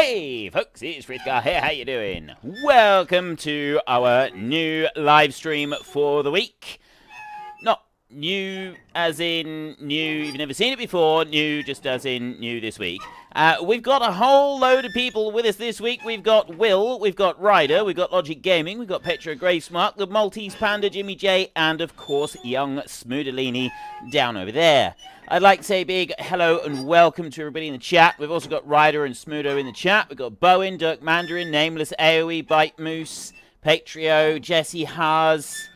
Hey folks, it's Frithgar here, how you doing? Welcome to our new live stream for the week. Not new as in new, you've never seen it before, new just as in new this week. We've got a whole load of people with us this week. We've got Will, we've got Ryder, we've got Logic Gaming, we've got Petra Graysmark, the Maltese Panda, Jimmy J, and of course young Smoodalini down over there. I'd like to say a big hello and welcome to everybody in the chat. We've also got Ryder and Smoodo in the chat. We've got Bowen, Dirk Mandarin, Nameless, AoE, Bite Moose, Patrio, Jesse Haas,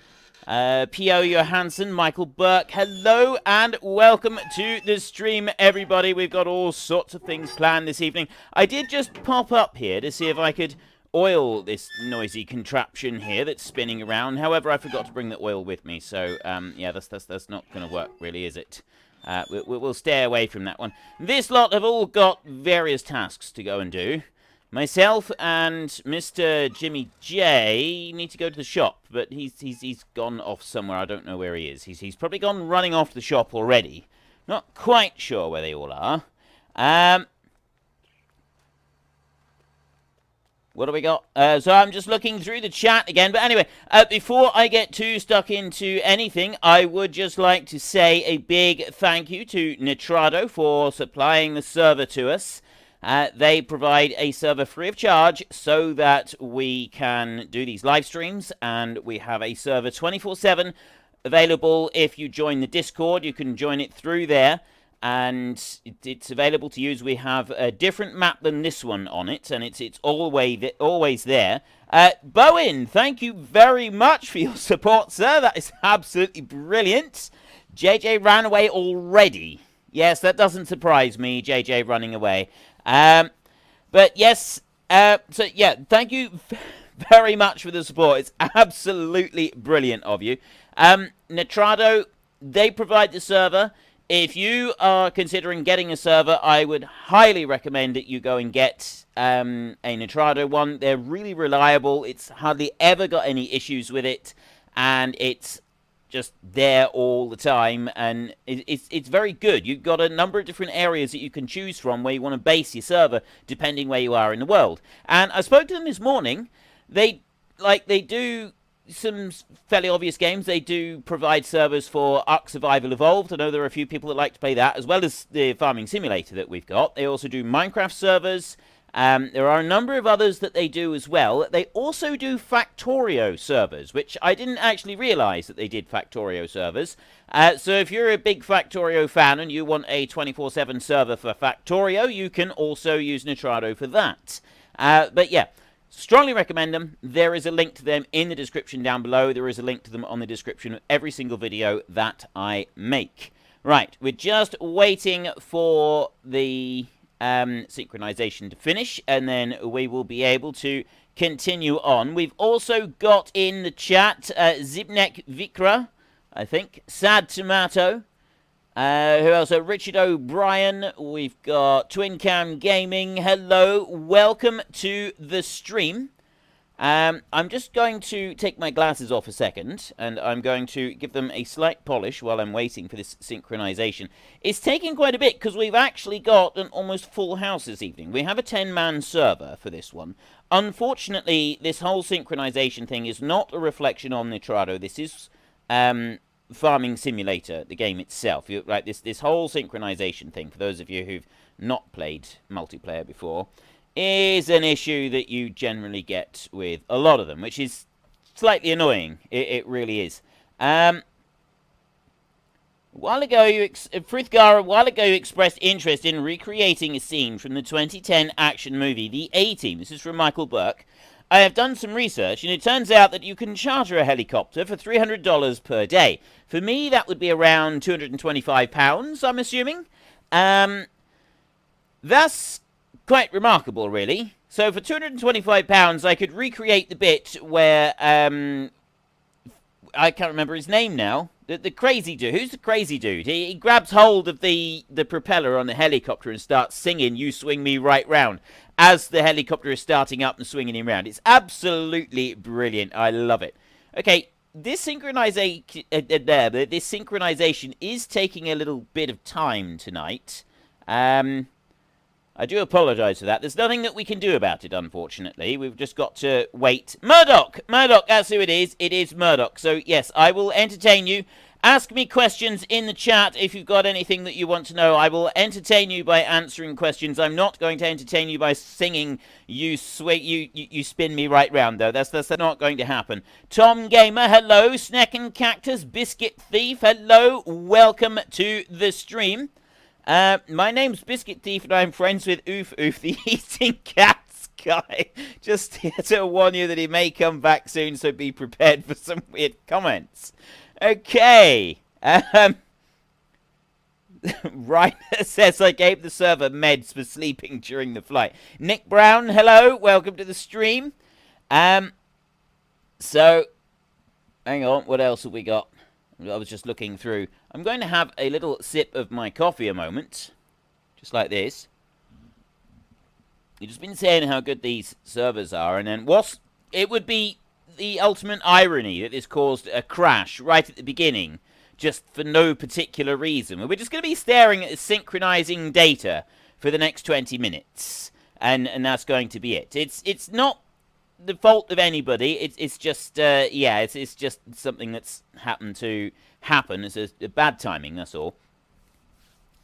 P.O. Johansson, Michael Burke. Hello and welcome to the stream, everybody. We've got all sorts of things planned this evening. I did just pop up here to see if I could oil this noisy contraption here that's spinning around. However, I forgot to bring the oil with me, so yeah, that's not going to work, really, is it? We'll stay away from that one. This lot have all got various tasks to go and do. Myself and Mr. Jimmy J need to go to the shop, but he's gone off somewhere. I don't know where he is. He's probably gone running off the shop already. Not quite sure where they all are. What do we got? So I'm just looking through the chat again. But anyway, before I get too stuck into anything, I would just like to say a big thank you to Nitrado for supplying the server to us. They provide a server free of charge so that we can do these live streams. And we have a server 24/7 available. If you join the Discord, you can join it through there. And it's available to use. We have a different map than this one on it, and it's always there. Bowen, thank you very much for your support, sir. That is absolutely brilliant. JJ ran away already. Yes, that doesn't surprise me, JJ running away. But yes, so yeah, thank you very much for the support. It's absolutely brilliant of you. Nitrado, they provide the server. If you are considering getting a server, I would highly recommend that you go and get a Nitrado one. They're really reliable. It's hardly ever got any issues with it, and it's just there all the time, and it's very good. You've got a number of different areas that you can choose from where you want to base your server, depending where you are in the world. And I spoke to them this morning. They do some fairly obvious games. They do provide servers for Ark Survival Evolved. I know there are a few people that like to play that, as well as the farming simulator that we've got. They also do Minecraft servers. There are a number of others that they do as well. They also do Factorio servers, which I didn't actually realize that they did Factorio servers. So if you're a big Factorio fan and you want a 24/7 server for Factorio, you can also use Nitrado for that. But yeah, strongly recommend them. There is a link to them in the description down below. There is a link to them on the description of every single video that I make. Right, we're just waiting for the synchronization to finish, and then we will be able to continue on. We've also got in the chat Zibnek Vikra, I think, Sad Tomato, who else? Richard O'Brien. We've got Twin Cam Gaming. Hello, welcome to the stream. I'm just going to take my glasses off a second, and I'm going to give them a slight polish while I'm waiting for this synchronization. It's taking quite a bit, because we've actually got an almost full house this evening. We have a 10-man server for this one. Unfortunately, this whole synchronization thing is not a reflection on Nitrado. This is Farming Simulator, the game itself. Like this whole synchronization thing, for those of you who've not played multiplayer before, is an issue that you generally get with a lot of them, which is slightly annoying. It really is. Frithgar, a while ago you expressed interest in recreating a scene from the 2010 action movie, The A-Team. This is from Michael Burke. I have done some research, and it turns out that you can charter a helicopter for $300 per day. For me, that would be around £225, I'm assuming. That's quite remarkable, really. So for £225, I could recreate the bit where, I can't remember his name now. The crazy dude. Who's the crazy dude? He grabs hold of the propeller on the helicopter and starts singing "You Swing Me Right Round" as the helicopter is starting up and swinging him around. It's absolutely brilliant. I love it. Okay, this synchronization is taking a little bit of time tonight. I do apologise for that. There's nothing that we can do about it, unfortunately. We've just got to wait. Murdoch! Murdoch, that's who it is. It is Murdoch. So, yes, I will entertain you. Ask me questions in the chat if you've got anything that you want to know. I will entertain you by answering questions. I'm not going to entertain you by singing you spin me right round, though. That's not going to happen. Tom Gamer, hello. Snack and Cactus, Biscuit Thief, hello. Welcome to the stream. My name's Biscuit Thief and I'm friends with Oof Oof, the eating cats guy. Just here to warn you that he may come back soon, so be prepared for some weird comments. Okay. Ryder says I gave the server meds for sleeping during the flight. Nick Brown, hello. Welcome to the stream. So, hang on. What else have we got? I was just looking through. I'm going to have a little sip of my coffee a moment. Just like this. You've just been saying how good these servers are. And then it would be the ultimate irony that this caused a crash right at the beginning. Just for no particular reason. We're just going to be staring at synchronizing data for the next 20 minutes. And that's going to be it. It's not the fault of anybody. It's just it's just something that's happened to happen. It's a bad timing, that's all.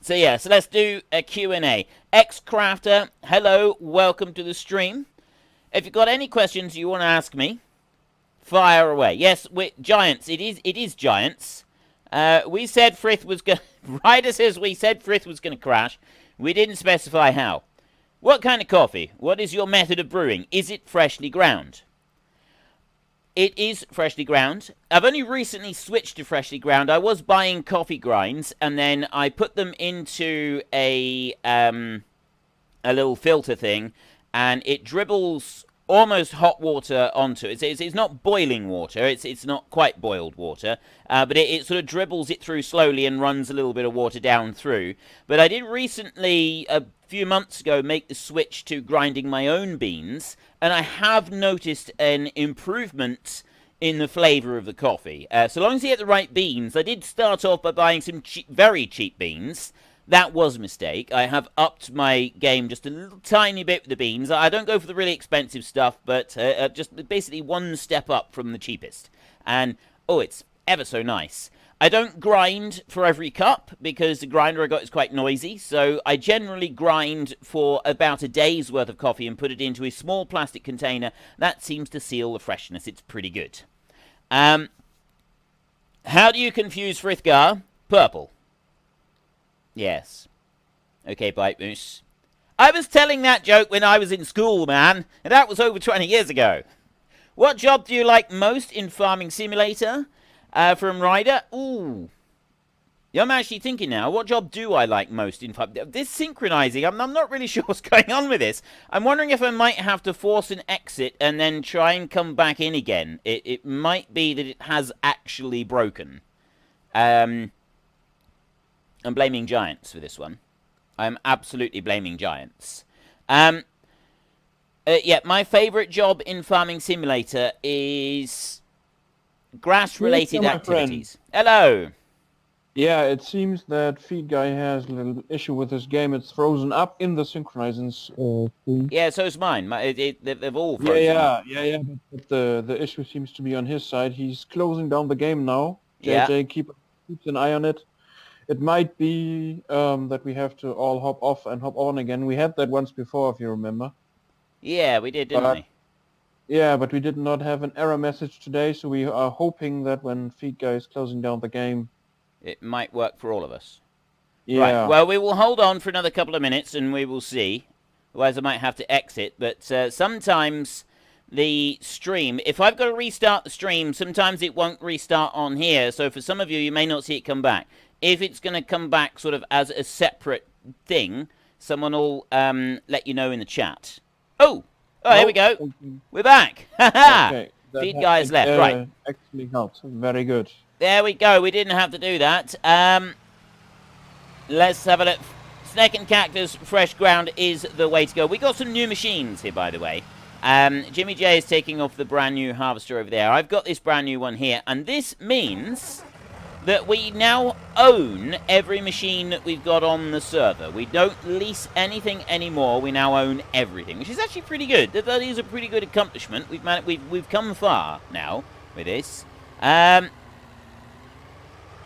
So yeah, so let's do a Q&A. Xcrafter, hello, welcome to the stream. If you've got any questions you want to ask me, fire away. Yes, Giants, it is Giants. We said Frith was going Ryder says we said Frith was going to crash. We didn't specify how. What kind of coffee? What is your method of brewing? Is it freshly ground? It is freshly ground. I've only recently switched to freshly ground. I was buying coffee grinds, and then I put them into a little filter thing, and it dribbles almost hot water onto it. It's not boiling water. It's not quite boiled water, but it sort of dribbles it through slowly and runs a little bit of water down through. But I did recently, a few months ago, make the switch to grinding my own beans, and I have noticed an improvement in the flavour of the coffee. So long as you get the right beans. I did start off by buying some very cheap beans. That was a mistake. I have upped my game just a little tiny bit with the beans. I don't go for the really expensive stuff, but just basically one step up from the cheapest. And, oh, it's ever so nice. I don't grind for every cup, because the grinder I got is quite noisy. So I generally grind for about a day's worth of coffee and put it into a small plastic container. That seems to seal the freshness. It's pretty good. How do you confuse Frithgar? Purple. Yes. Okay, Bite Moose. I was telling that joke when I was in school, man. And that was over 20 years ago. What job do you like most in Farming Simulator? From Ryder. Ooh. Yeah, I'm actually thinking now. What job do I like most in Farming? This synchronizing, I'm not really sure what's going on with this. I'm wondering if I might have to force an exit and then try and come back in again. It might be that it has actually broken. I'm blaming Giants for this one. I'm absolutely blaming Giants. Yeah, my favourite job in Farming Simulator is grass-related activities. Hello. Yeah, it seems that Feed Guy has a little issue with his game. It's frozen up in the synchronizing screen. Yeah, so is mine. They've all frozen. Yeah. But the issue seems to be on his side. He's closing down the game now. JJ keeps an eye on it. It might be that we have to all hop off and hop on again. We had that once before, if you remember. Yeah, we did, didn't we? Yeah, but we did not have an error message today, so we are hoping that when Feed Guy is closing down the game, it might work for all of us. Yeah. Right, well, we will hold on for another couple of minutes and we will see. Otherwise, I might have to exit. But sometimes the stream, if I've got to restart the stream, sometimes it won't restart on here. So for some of you, you may not see it come back. If it's going to come back sort of as a separate thing, someone will let you know in the chat. Oh, here we go. We're back. Okay. Feed Guy's left. Right. Actually helped. Very good. There we go. We didn't have to do that. Let's have a look. Snake and Cactus, fresh ground is the way to go. We got some new machines here, by the way. Jimmy J is taking off the brand new harvester over there. I've got this brand new one here, and this means that we now own every machine that we've got on the server. We don't lease anything anymore. We now own everything, which is actually pretty good. That is a pretty good accomplishment. We've come far now with this. Do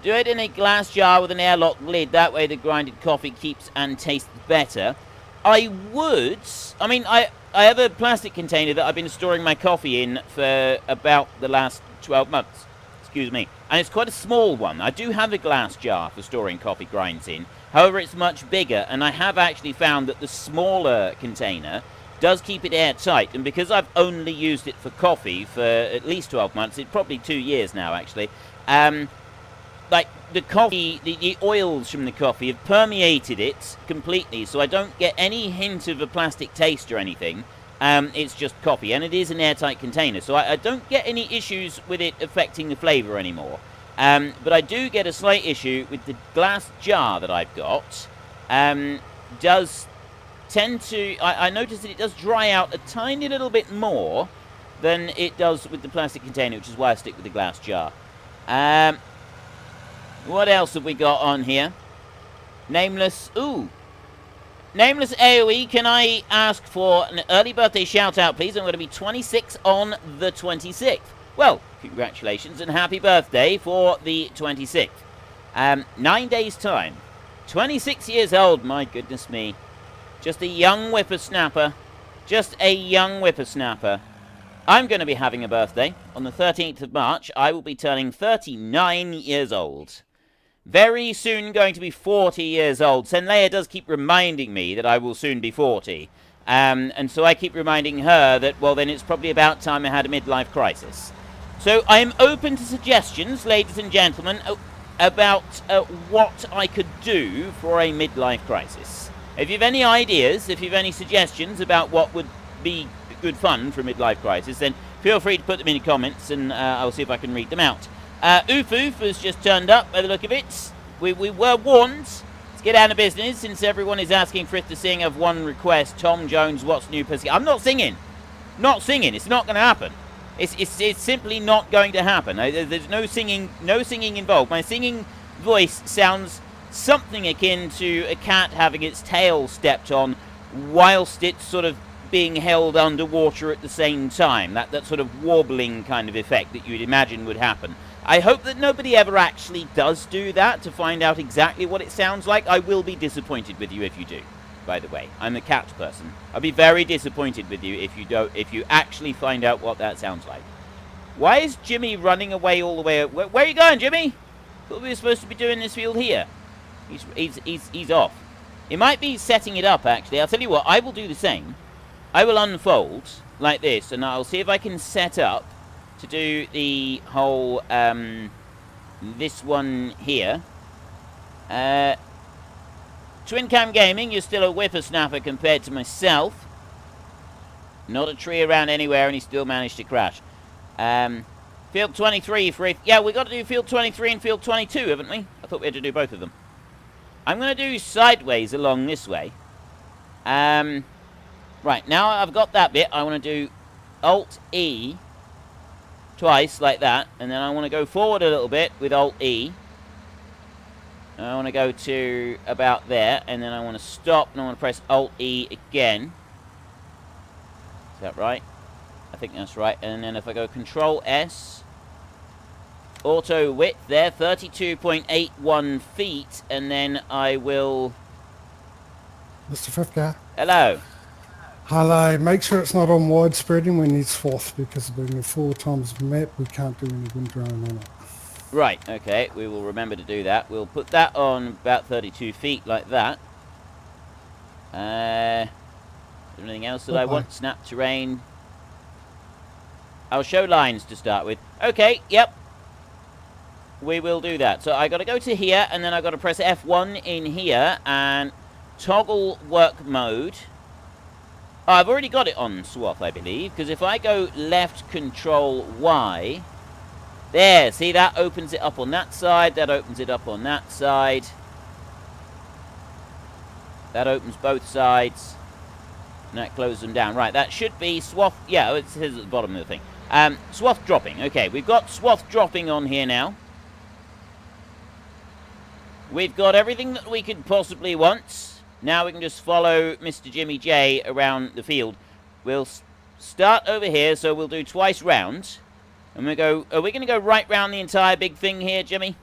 it in a glass jar with an airlock lid. That way the grinded coffee keeps and tastes better. I mean, I have a plastic container that I've been storing my coffee in for about the last 12 months. Excuse me. And it's quite a small one. I do have a glass jar for storing coffee grinds in. However, it's much bigger, and I have actually found that the smaller container does keep it airtight. And because I've only used it for coffee for at least 12 months, it's probably 2 years now, actually, like, the coffee, the oils from the coffee have permeated it completely, so I don't get any hint of a plastic taste or anything. It's just coffee, and it is an airtight container, so I don't get any issues with it affecting the flavour anymore. But I do get a slight issue with the glass jar that I've got. Does tend to... I noticed that it does dry out a tiny little bit more than it does with the plastic container, which is why I stick with the glass jar. What else have we got on here? Nameless... Ooh. Nameless AoE, can I ask for an early birthday shout-out, please? I'm going to be 26 on the 26th. Well, congratulations and happy birthday for the 26th. 9 days' time. 26 years old, my goodness me. Just a young whippersnapper. Just a young whippersnapper. I'm going to be having a birthday. On the 13th of March, I will be turning 39 years old. Very soon going to be 40 years old. Senleia does keep reminding me that I will soon be 40. And so I keep reminding her that, well, then it's probably about time I had a midlife crisis. So I'm open to suggestions, ladies and gentlemen, about what I could do for a midlife crisis. If you have any ideas, if you have any suggestions about what would be good fun for a midlife crisis, then feel free to put them in the comments, and I'll see if I can read them out. Oof Oof has just turned up by the look of it. We were warned. Let's get out of business since everyone is asking for us to sing of one request. Tom Jones, what's new, pussy? I'm not singing. Not singing. It's not going to happen. It's simply not going to happen. There's no singing involved. My singing voice sounds something akin to a cat having its tail stepped on whilst it's sort of being held underwater at the same time. That sort of warbling kind of effect that you'd imagine would happen. I hope that nobody ever actually does do that to find out exactly what it sounds like. I will be disappointed with you if you do, by the way. I'm a cat person. I'll be very disappointed with you if you actually find out what that sounds like. Why is Jimmy running away all the way? Where are you going, Jimmy? Thought we were supposed to be doing this field here. He's off. He might be setting it up, actually. I'll tell you what, I will do the same. I will unfold like this, and I'll see if I can set up to do the whole, this one here. Twin Cam Gaming, you're still a whippersnapper compared to myself. Not a tree around anywhere, and he still managed to crash. Field 23 for if... Yeah, we got to do Field 23 and Field 22, haven't we? I thought we had to do both of them. I'm going to do sideways along this way. Right, now I've got that bit, I want to do Alt-E twice, like that. And then I want to go forward a little bit with Alt-E. I want to go to about there, and then I want to stop, and I want to press Alt-E again. Is that right? I think that's right. And then if I go Control-S, auto width there, 32.81 feet, and then I will... Mr. Fifka. Hello. Hello. Make sure it's not on widespreading when it's fourth, because being a 4 times the map, we can't do any wind drone on it. Right, okay, we will remember to do that. We'll put that on about 32 feet, like that. Anything else that I want? Snap terrain. I'll show lines to start with. Okay, yep. We will do that. So I got to go to here, and then I got to press F1 in here, and toggle work mode. Oh, I've already got it on swath, I believe, because if I go left Control Y... There, see, that opens it up on that side. That opens it up on that side. That opens both sides. And that closes them down. Right, that should be swath. Yeah, it says at the bottom of the thing. Swath dropping. Okay, we've got swath dropping on here now. We've got everything that we could possibly want. Now we can just follow Mr. Jimmy J around the field. We'll start over here, so we'll do twice round. And we go. Are we going to go right round the entire big thing here, Jimmy?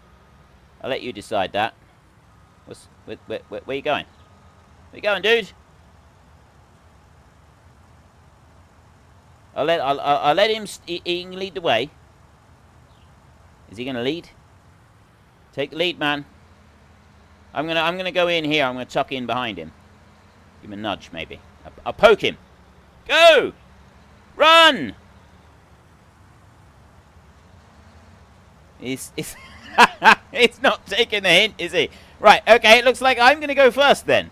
I'll let you decide that. Where are you going? Where you going, dude? I'll let him. He can lead the way. Is he going to lead? Take the lead, man. I'm gonna go in here. I'm gonna tuck in behind him. Give him a nudge, maybe. I'll poke him. Go! Run! He's not taking the hint, is he? Right, okay, it looks like I'm going to go first then.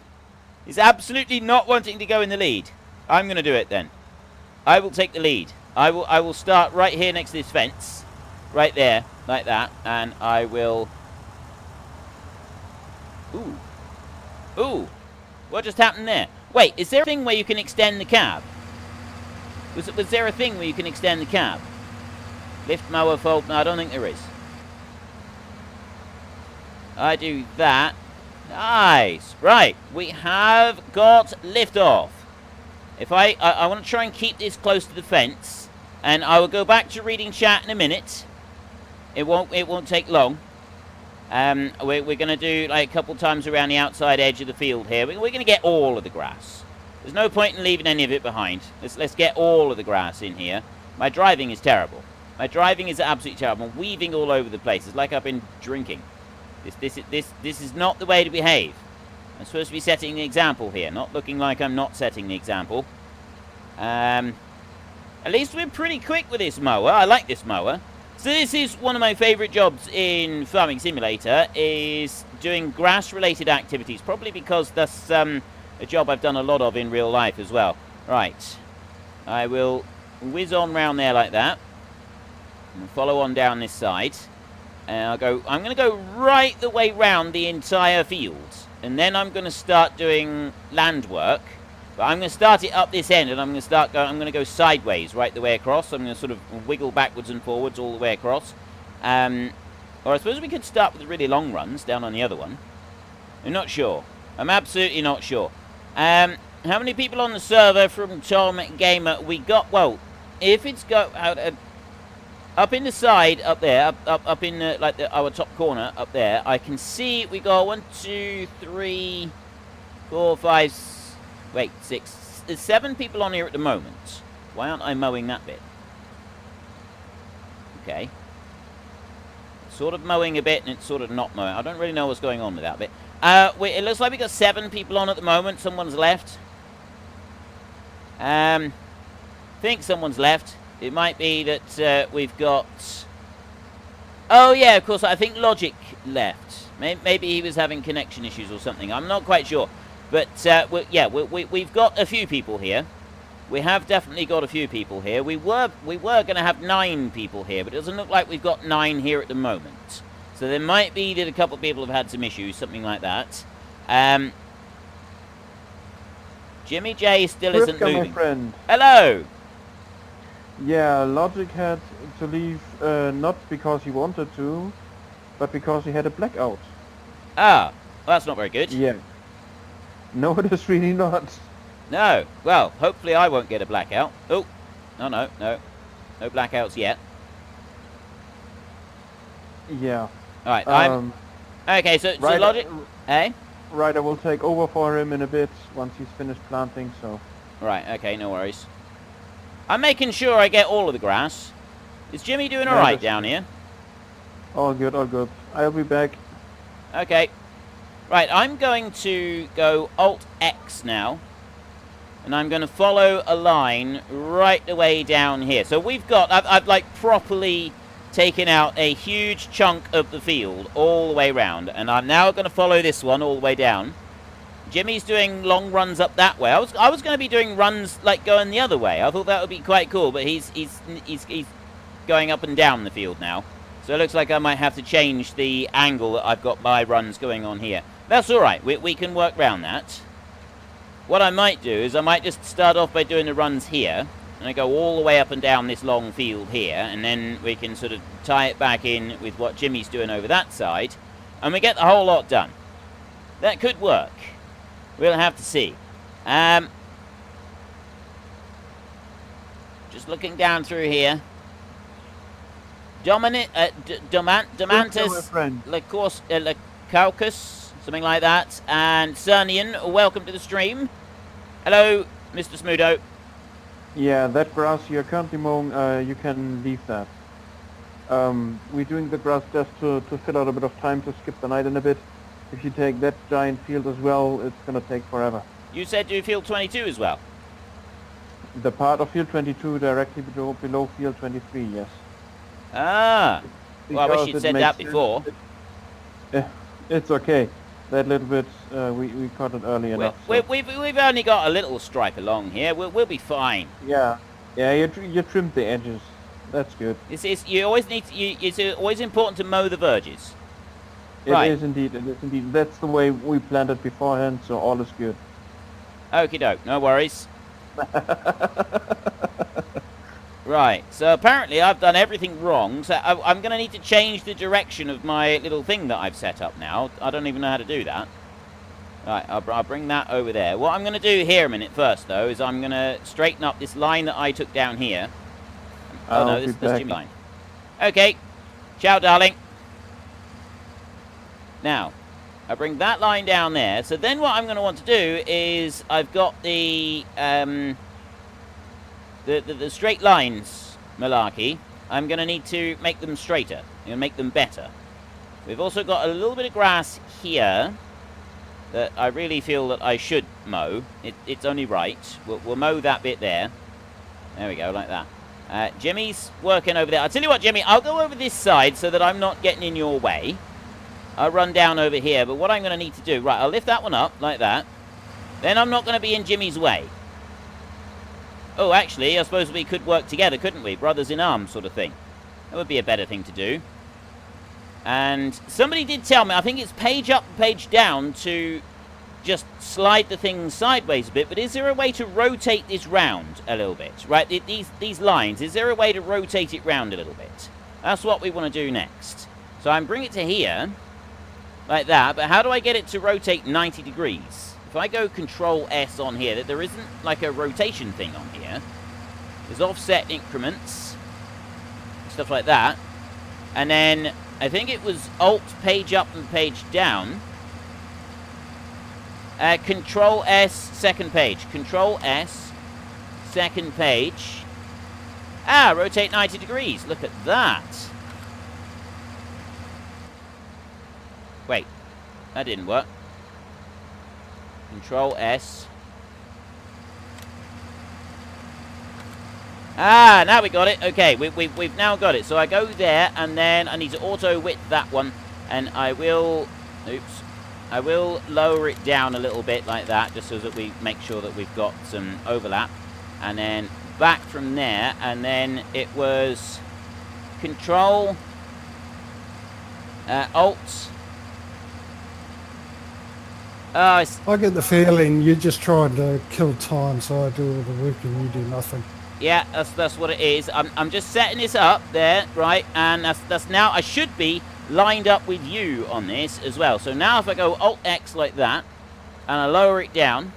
He's absolutely not wanting to go in the lead. I'm going to do it then. I will take the lead. I will start right here next to this fence. Right there, like that. And I will... Ooh. Ooh. What just happened there? Wait, is there a thing where you can extend the cab? Was there a thing where you can extend the cab? Lift, mower, fold? No, I don't think there is. I do that. Nice. Right. We have got liftoff. If I want to try and keep this close to the fence, and I will go back to reading chat in a minute. It won't take long. We're going to do like a couple times around the outside edge of the field here. We're going to get all of the grass. There's no point in leaving any of it behind. Let's get all of the grass in here. My driving is terrible. My driving is absolutely terrible. I'm weaving all over the place. It's like I've been drinking. This is not the way to behave. I'm supposed to be setting the example here, not looking like I'm not setting the example. At least we're pretty quick with this mower. I like this mower. So this is one of my favorite jobs in Farming Simulator, is doing grass-related activities, probably because that's a job I've done a lot of in real life as well. Right. I will whiz on round there like that. And follow on down this side. And I'm going to go right the way round the entire field. And then I'm going to start doing land work. But I'm going to start it up this end, and I'm going to go sideways right the way across. I'm going to sort of wiggle backwards and forwards all the way across. Or I suppose we could start with the really long runs down on the other one. I'm not sure. I'm absolutely not sure. How many people on the server from Tom Gamer we got? Well, if it's up in the side up there, up in our top corner up there, I can see we got 1, 2, 3, 4, 5. Wait, 6. There's 7 people on here at the moment. Why aren't I mowing that bit? Okay. Sort of mowing a bit, and it's sort of not mowing. I don't really know what's going on with that bit. It looks like we got 7 people on at the moment. Someone's left. I think someone's left. It might be that we've got... Oh, yeah, of course, I think Logic left. Maybe he was having connection issues or something. I'm not quite sure. But, yeah, we've got a few people here. We have definitely got a few people here. We were going to have 9 people here, but it doesn't look like we've got 9 here at the moment. So there might be that a couple of people have had some issues, something like that. Jimmy J still isn't moving. My friend. Hello! Yeah, Logic had to leave, not because he wanted to, but because he had a blackout. Ah, well, that's not very good. Yeah. No, it is really not. No. Well, hopefully I won't get a blackout. Oh, no. No blackouts yet. Yeah. Alright, okay, so Logic... Hey? Right, I will take over for him in a bit, once he's finished planting, so... Right, okay, no worries. I'm making sure I get all of the grass. Is Jimmy doing alright down here? All good, all good. I'll be back. Okay. Right, I'm going to go Alt-X now. And I'm going to follow a line right the way down here. So we've got... I've like properly taken out a huge chunk of the field all the way around. And I'm now going to follow this one all the way down. Jimmy's doing long runs up that way. I was going to be doing runs like going the other way. I thought that would be quite cool, but he's going up and down the field now. So it looks like I might have to change the angle that I've got my runs going on here. That's all right. We can work around that. What I might do is I might just start off by doing the runs here, and I go all the way up and down this long field here, and then we can sort of tie it back in with what Jimmy's doing over that side. and we get the whole lot done. That could work. We'll have to see. Just looking down through here. Domantis, Lacaucus, something like that. And Cernian, welcome to the stream. Hello, Mr. Smudo. Yeah, that grass you're currently mowing, you can leave that. We're doing the grass just to fill out a bit of time to skip the night in a bit. If you take that giant field as well, it's going to take forever. You said do field 22 as well? The part of field 22 directly below field 23, yes. Ah, well, I wish you'd said that before. It's okay. That little bit, we caught it early enough. So. We've only got a little stripe along here. We'll be fine. Yeah, you trimmed the edges. That's good. You always need to, it's always important to mow the verges. It is indeed. It is indeed. That's the way we planned it beforehand, so all is good. Okie doke, no worries. Right, so apparently I've done everything wrong, so I'm going to need to change the direction of my little thing that I've set up now. I don't even know how to do that. Right, I'll bring that over there. What I'm going to do here a minute first, though, is I'm going to straighten up this line that I took down here. Oh, no, this is Jimmy line. Okay, ciao, darling. Now, I bring that line down there. So then what I'm going to want to do is I've got the straight lines malarkey. I'm going to need to make them straighter. I'm going to make them better. We've also got a little bit of grass here that I really feel that I should mow. It's only right. We'll mow that bit there. There we go, like that. Jimmy's working over there. I'll tell you what, Jimmy, I'll go over this side so that I'm not getting in your way. I'll run down over here, but what I'm going to need to do... Right, I'll lift that one up, like that. Then I'm not going to be in Jimmy's way. Oh, actually, I suppose we could work together, couldn't we? Brothers in arms sort of thing. That would be a better thing to do. And somebody did tell me, I think it's page up and page down to just slide the thing sideways a bit, but is there a way to rotate this round a little bit? Right, these lines, is there a way to rotate it round a little bit? That's what we want to do next. So I'm bringing it to here... like that, but how do I get it to rotate 90 degrees? If I go Control S on here, there isn't like a rotation thing on here. There's offset increments, stuff like that. And then I think it was Alt page up and page down. Control S second page. Control S second page. Ah, rotate 90 degrees. Look at that. Wait, that didn't work. Control S. Ah, now we got it. Okay, we've now got it. So I go there, and then I need to auto width that one, and I will... Oops. I will lower it down a little bit like that, just so that we make sure that we've got some overlap. And then back from there, and then it was Control... Alt... I get the feeling you're just trying to kill time, so I do all the work and you do nothing. Yeah, that's what it is. I'm just setting this up there, right? And that's now I should be lined up with you on this as well. So now if I go Alt X like that, and I lower it down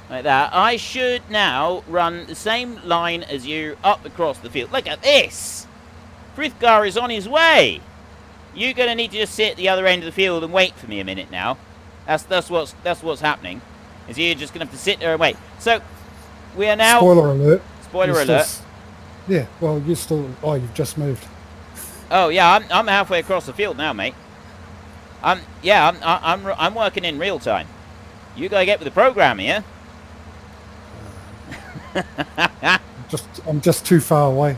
like that, I should now run the same line as you up across the field. Look at this! Frithgar is on his way. You're gonna need to just sit at the other end of the field and wait for me a minute now. That's what's happening. Is you're just gonna have to sit there and wait. So we are now. Spoiler alert. Spoiler alert. Yeah. Well, you still. Oh, you've just moved. Oh yeah, I'm halfway across the field now, mate. I'm working in real time. You gotta get with the program here. I'm just too far away.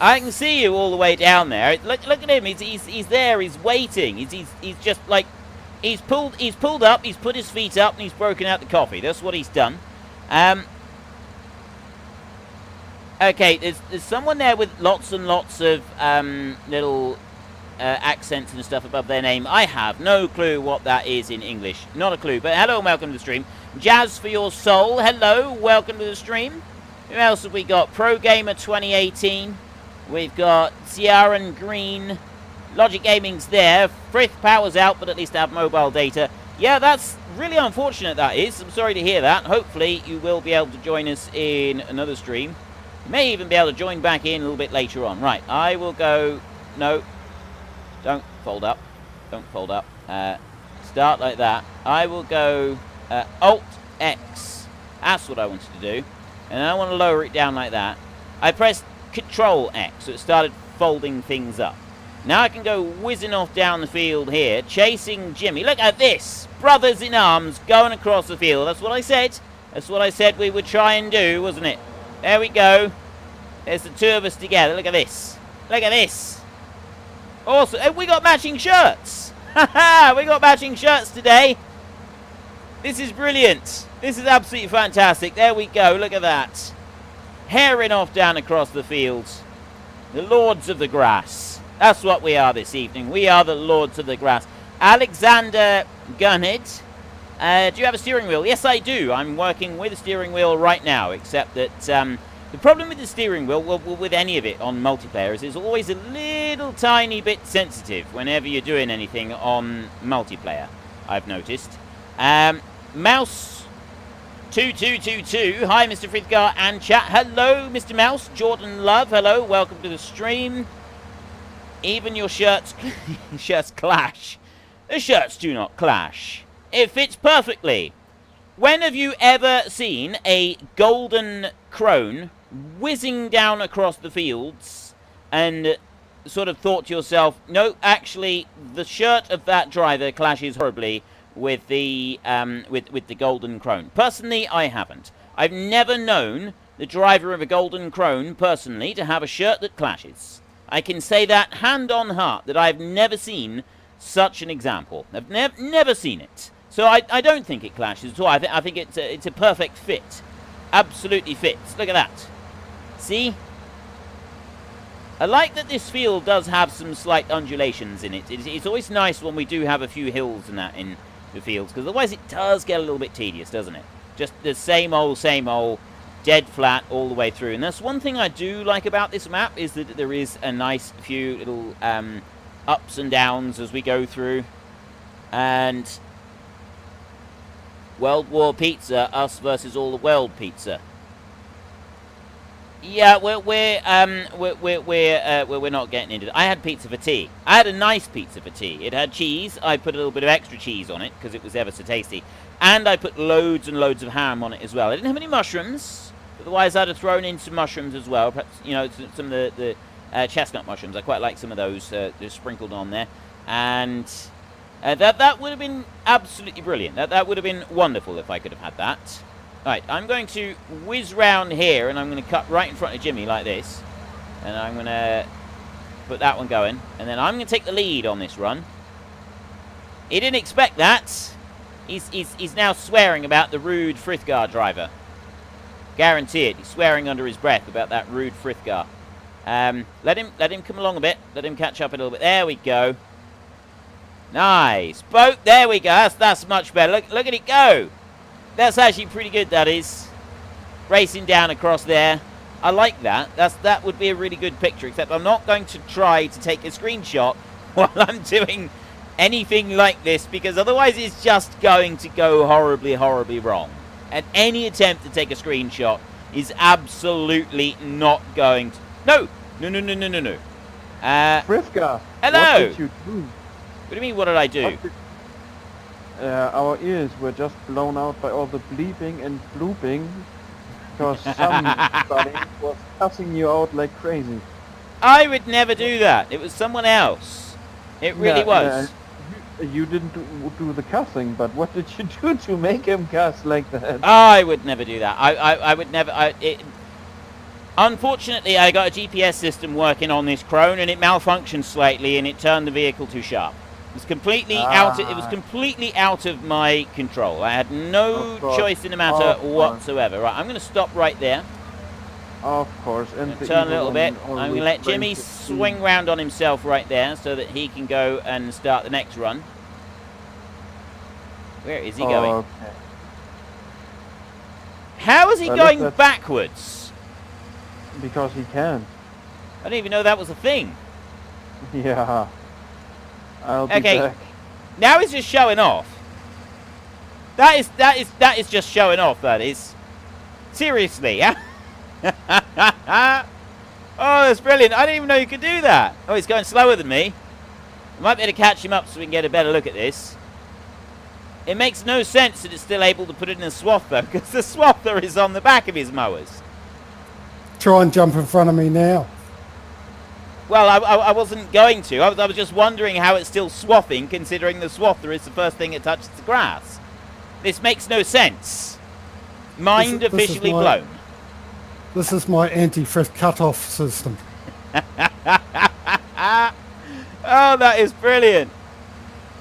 I can see you all the way down there. Look at him. He's there. He's waiting. He's just like. He's pulled up, he's put his feet up, and he's broken out the coffee. That's what he's done. Okay, there's someone there with lots and lots of little accents and stuff above their name. I have no clue what that is in English. Not a clue, but hello and welcome to the stream. Jazz for your soul, hello, welcome to the stream. Who else have we got? Pro Gamer 2018. We've got Ciaran Green. Logic Gaming's there. Frith power's out, but at least I have mobile data. Yeah, that's really unfortunate, that is. I'm sorry to hear that. Hopefully you will be able to join us in another stream. You may even be able to join back in a little bit later on. Right, I will go... No. Don't fold up. Don't fold up. Start like that. I will go Alt-X. That's what I wanted to do. And I want to lower it down like that. I pressed Control-X, so it started folding things up. Now I can go whizzing off down the field here, chasing Jimmy. Look at this! Brothers in arms going across the field. That's what I said. That's what I said we would try and do, wasn't it? There we go. There's the two of us together. Look at this. Look at this. Awesome. And we got matching shirts. Haha, we got matching shirts today. This is brilliant. This is absolutely fantastic. There we go. Look at that. Herring off down across the fields. The Lords of the Grass. That's what we are this evening. We are the Lords of the Grass. Alexander Gunhead. Do you have a steering wheel? Yes, I do. I'm working with a steering wheel right now, except that the problem with the steering wheel, well, with any of it on multiplayer, is it's always a little tiny bit sensitive whenever you're doing anything on multiplayer, I've noticed. Mouse 2222. Hi, Mr. Frithgar and chat. Hello, Mr. Mouse. Jordan Love. Hello. Welcome to the stream. Even your shirts clash. The shirts do not clash. It fits perfectly. When have you ever seen a golden crone whizzing down across the fields and sort of thought to yourself, no, actually, the shirt of that driver clashes horribly with the golden crone? Personally, I haven't. I've never known the driver of a golden crone, personally, to have a shirt that clashes. I can say that hand on heart, that I've never seen such an example. I've never seen it. So I don't think it clashes at all. I think it's a perfect fit. Absolutely fits. Look at that. See? I like that this field does have some slight undulations in it. It's always nice when we do have a few hills and that in the fields, because otherwise it does get a little bit tedious, doesn't it? Just the same old, dead flat all the way through. And that's one thing I do like about this map, is that there is a nice few little ups and downs as we go through. And World War Pizza, us versus all the world pizza. Yeah, we're not getting into it. I had pizza for tea. I had a nice pizza for tea. It had cheese. I put a little bit of extra cheese on it because it was ever so tasty. And I put loads and loads of ham on it as well. I didn't have any mushrooms. Otherwise, I'd have thrown in some mushrooms as well. Perhaps, you know, some of the chestnut mushrooms. I quite like some of those just sprinkled on there. And that would have been absolutely brilliant. That would have been wonderful if I could have had that. Right, I'm going to whiz round here, and I'm going to cut right in front of Jimmy like this. And I'm going to put that one going. And then I'm going to take the lead on this run. He didn't expect that. He's now swearing about the rude Frithgar driver. Guarantee it. He's swearing under his breath about that rude Frithgar. Let him come along a bit. Let him catch up a little bit. There we go. Nice. Boat. There we go. That's much better. Look at it go. That's actually pretty good, that is. Racing down across there. I like that. That would be a really good picture, except I'm not going to try to take a screenshot while I'm doing anything like this, because otherwise it's just going to go horribly, horribly wrong. And any attempt to take a screenshot is absolutely not going to... No! No. Frithgar, hello! What did you do? What do you mean, what did I do? Our ears were just blown out by all the bleeping and blooping, because somebody was cussing you out like crazy. I would never do that. It was someone else. It really was. You didn't do the cussing, but what did you do to make him cuss like that? I would never do that. I would never... Unfortunately, I got a GPS system working on this Crone, and it malfunctioned slightly, and it turned the vehicle too sharp. It was completely out of my control. I had no choice in the matter whatsoever. Right, I'm going to stop right there. Of course. And turn a little bit. I'm going to let Jimmy swing round on himself right there so that he can go and start the next run. Where is he going? Okay. How is he going backwards? Because he can. I didn't even know that was a thing. Yeah. I'll be Okay. back. Now he's just showing off. That is just showing off, that is. Seriously, yeah? Oh, that's brilliant. I didn't even know you could do that. Oh, he's going slower than me. I might be able to catch him up so we can get a better look at this. It makes no sense that it's still able to put it in a swather, because the swather is on the back of his mowers. Try and jump in front of me now. Well, I wasn't going to. I was just wondering how it's still swathing, considering the swather is the first thing that touches the grass. This makes no sense. Mind officially blown. This is my anti-fifth cut-off system. Oh, that is brilliant.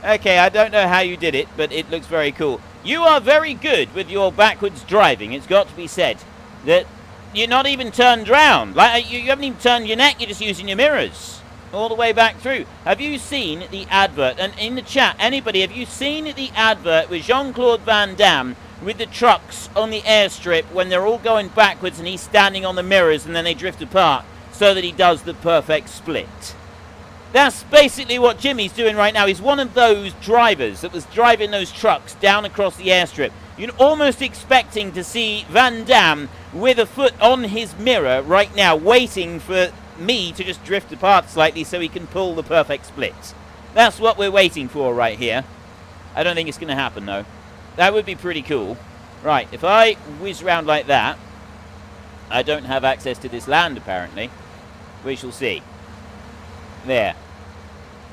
Okay, I don't know how you did it, but it looks very cool. You are very good with your backwards driving, it's got to be said. That you're not even turned round. Like, you haven't even turned your neck, you're just using your mirrors. All the way back through. Have you seen the advert? And in the chat, anybody, have you seen the advert with Jean-Claude Van Damme with the trucks on the airstrip when they're all going backwards and he's standing on the mirrors and then they drift apart so that he does the perfect split? That's basically what Jimmy's doing right now. He's one of those drivers that was driving those trucks down across the airstrip. You're almost expecting to see Van Damme with a foot on his mirror right now, waiting for me to just drift apart slightly so he can pull the perfect split. That's what we're waiting for right here. I don't think it's going to happen, though. That would be pretty cool. Right, if I whiz around like that, I don't have access to this land, apparently. We shall see. There.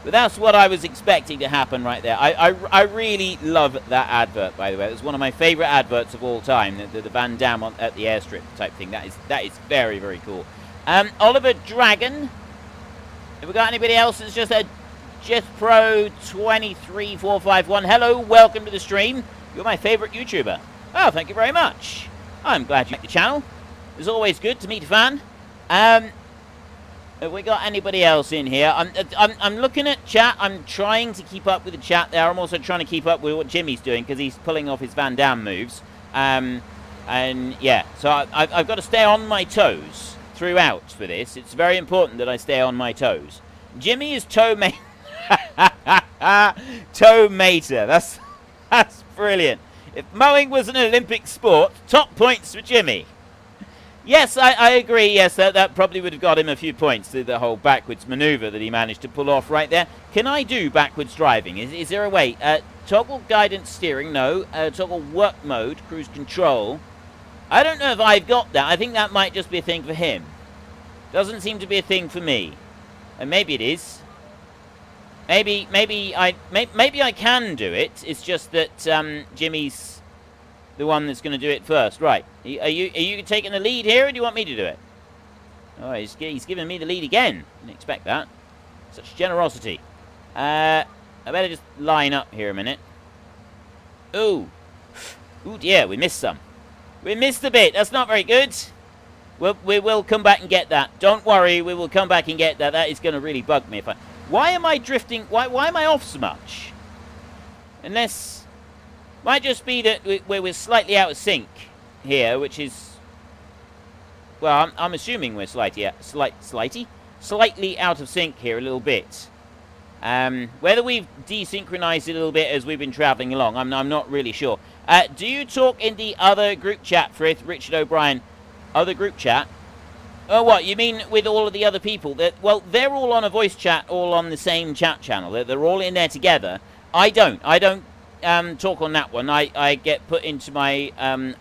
But that's what I was expecting to happen right there. I really love that advert, by the way. It was one of my favourite adverts of all time, the Van Damme at the airstrip type thing. That is very, very cool. Oliver Dragon. Have we got anybody else that's just a Pro 23451? Hello, welcome to the stream. You're my favourite YouTuber. Oh, thank you very much. I'm glad you like the channel. It's always good to meet a fan. Have we got anybody else in here? I'm looking at chat. I'm trying to keep up with the chat there. I'm also trying to keep up with what Jimmy's doing because he's pulling off his Van Damme moves. And yeah, so I've got to stay on my toes throughout for this. It's very important that I stay on my toes. Jimmy is toe mater. Toe mater. That's brilliant. If mowing was an Olympic sport, top points for Jimmy. Yes, I agree. Yes, that probably would have got him a few points to the whole backwards maneuver that he managed to pull off right there. Can I do backwards driving? Is there a way? Toggle guidance steering, no. Toggle work mode, cruise control. I don't know if I've got that. I think that might just be a thing for him. Doesn't seem to be a thing for me. And maybe it is. Maybe I can do it. It's just that Jimmy's the one that's going to do it first. Right. Are you taking the lead here, or do you want me to do it? Oh, he's giving me the lead again. Didn't expect that. Such generosity. I better just line up here a minute. Ooh. Ooh, dear, we missed some. We missed a bit. That's not very good. We will come back and get that. Don't worry, we will come back and get that. That is going to really bug me if I... Why am I drifting? Why am I off so much? Unless... Might just be that we're slightly out of sync here, which is... Well, I'm assuming we're slightly out of sync here a little bit. Whether we've desynchronized it a little bit as we've been traveling along, I'm not really sure. Do you talk in the other group chat, Frith, Richard O'Brien? Other group chat? Oh, what? You mean with all of the other people? Well, they're all on a voice chat, all on the same chat channel. They're all in there together. I don't talk on that one. I get put into my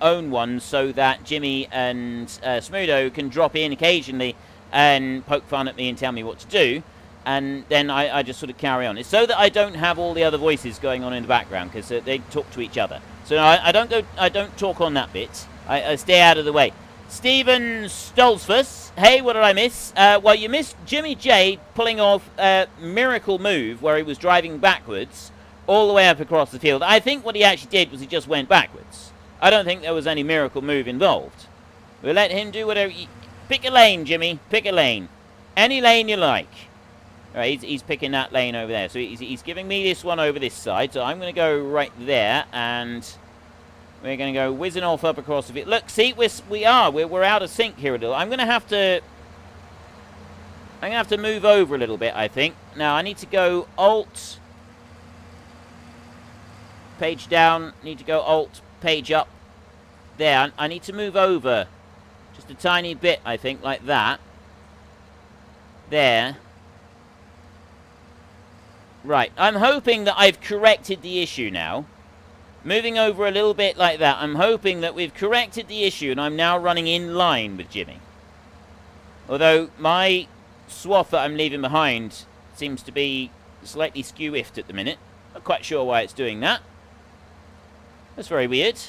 own one so that Jimmy and Smudo can drop in occasionally and poke fun at me and tell me what to do, and then I just sort of carry on. It's so that I don't have all the other voices going on in the background, because they talk to each other. So I don't talk on that bit. I stay out of the way. Stephen Stolzfus, hey, what did I miss? Well, you missed Jimmy J pulling off a miracle move where he was driving backwards all the way up across the field. I think what he actually did was he just went backwards. I don't think there was any miracle move involved. We'll let him do whatever... Pick a lane, Jimmy. Pick a lane. Any lane you like. All right, he's picking that lane over there. So he's giving me this one over this side. So I'm going to go right there, and we're going to go whizzing off up across the field. Look, see, we're out of sync here a little. I'm going to have to... I'm going to have to move over a little bit, I think. Now, I need to go Alt, page down, need to go Alt, page up. There, I need to move over just a tiny bit, I think, like that. There. Right, I'm hoping that I've corrected the issue now. Moving over a little bit like that, I'm hoping that we've corrected the issue and I'm now running in line with Jimmy. Although my swath that I'm leaving behind seems to be slightly skew-iffed at the minute. Not quite sure why it's doing that. That's very weird.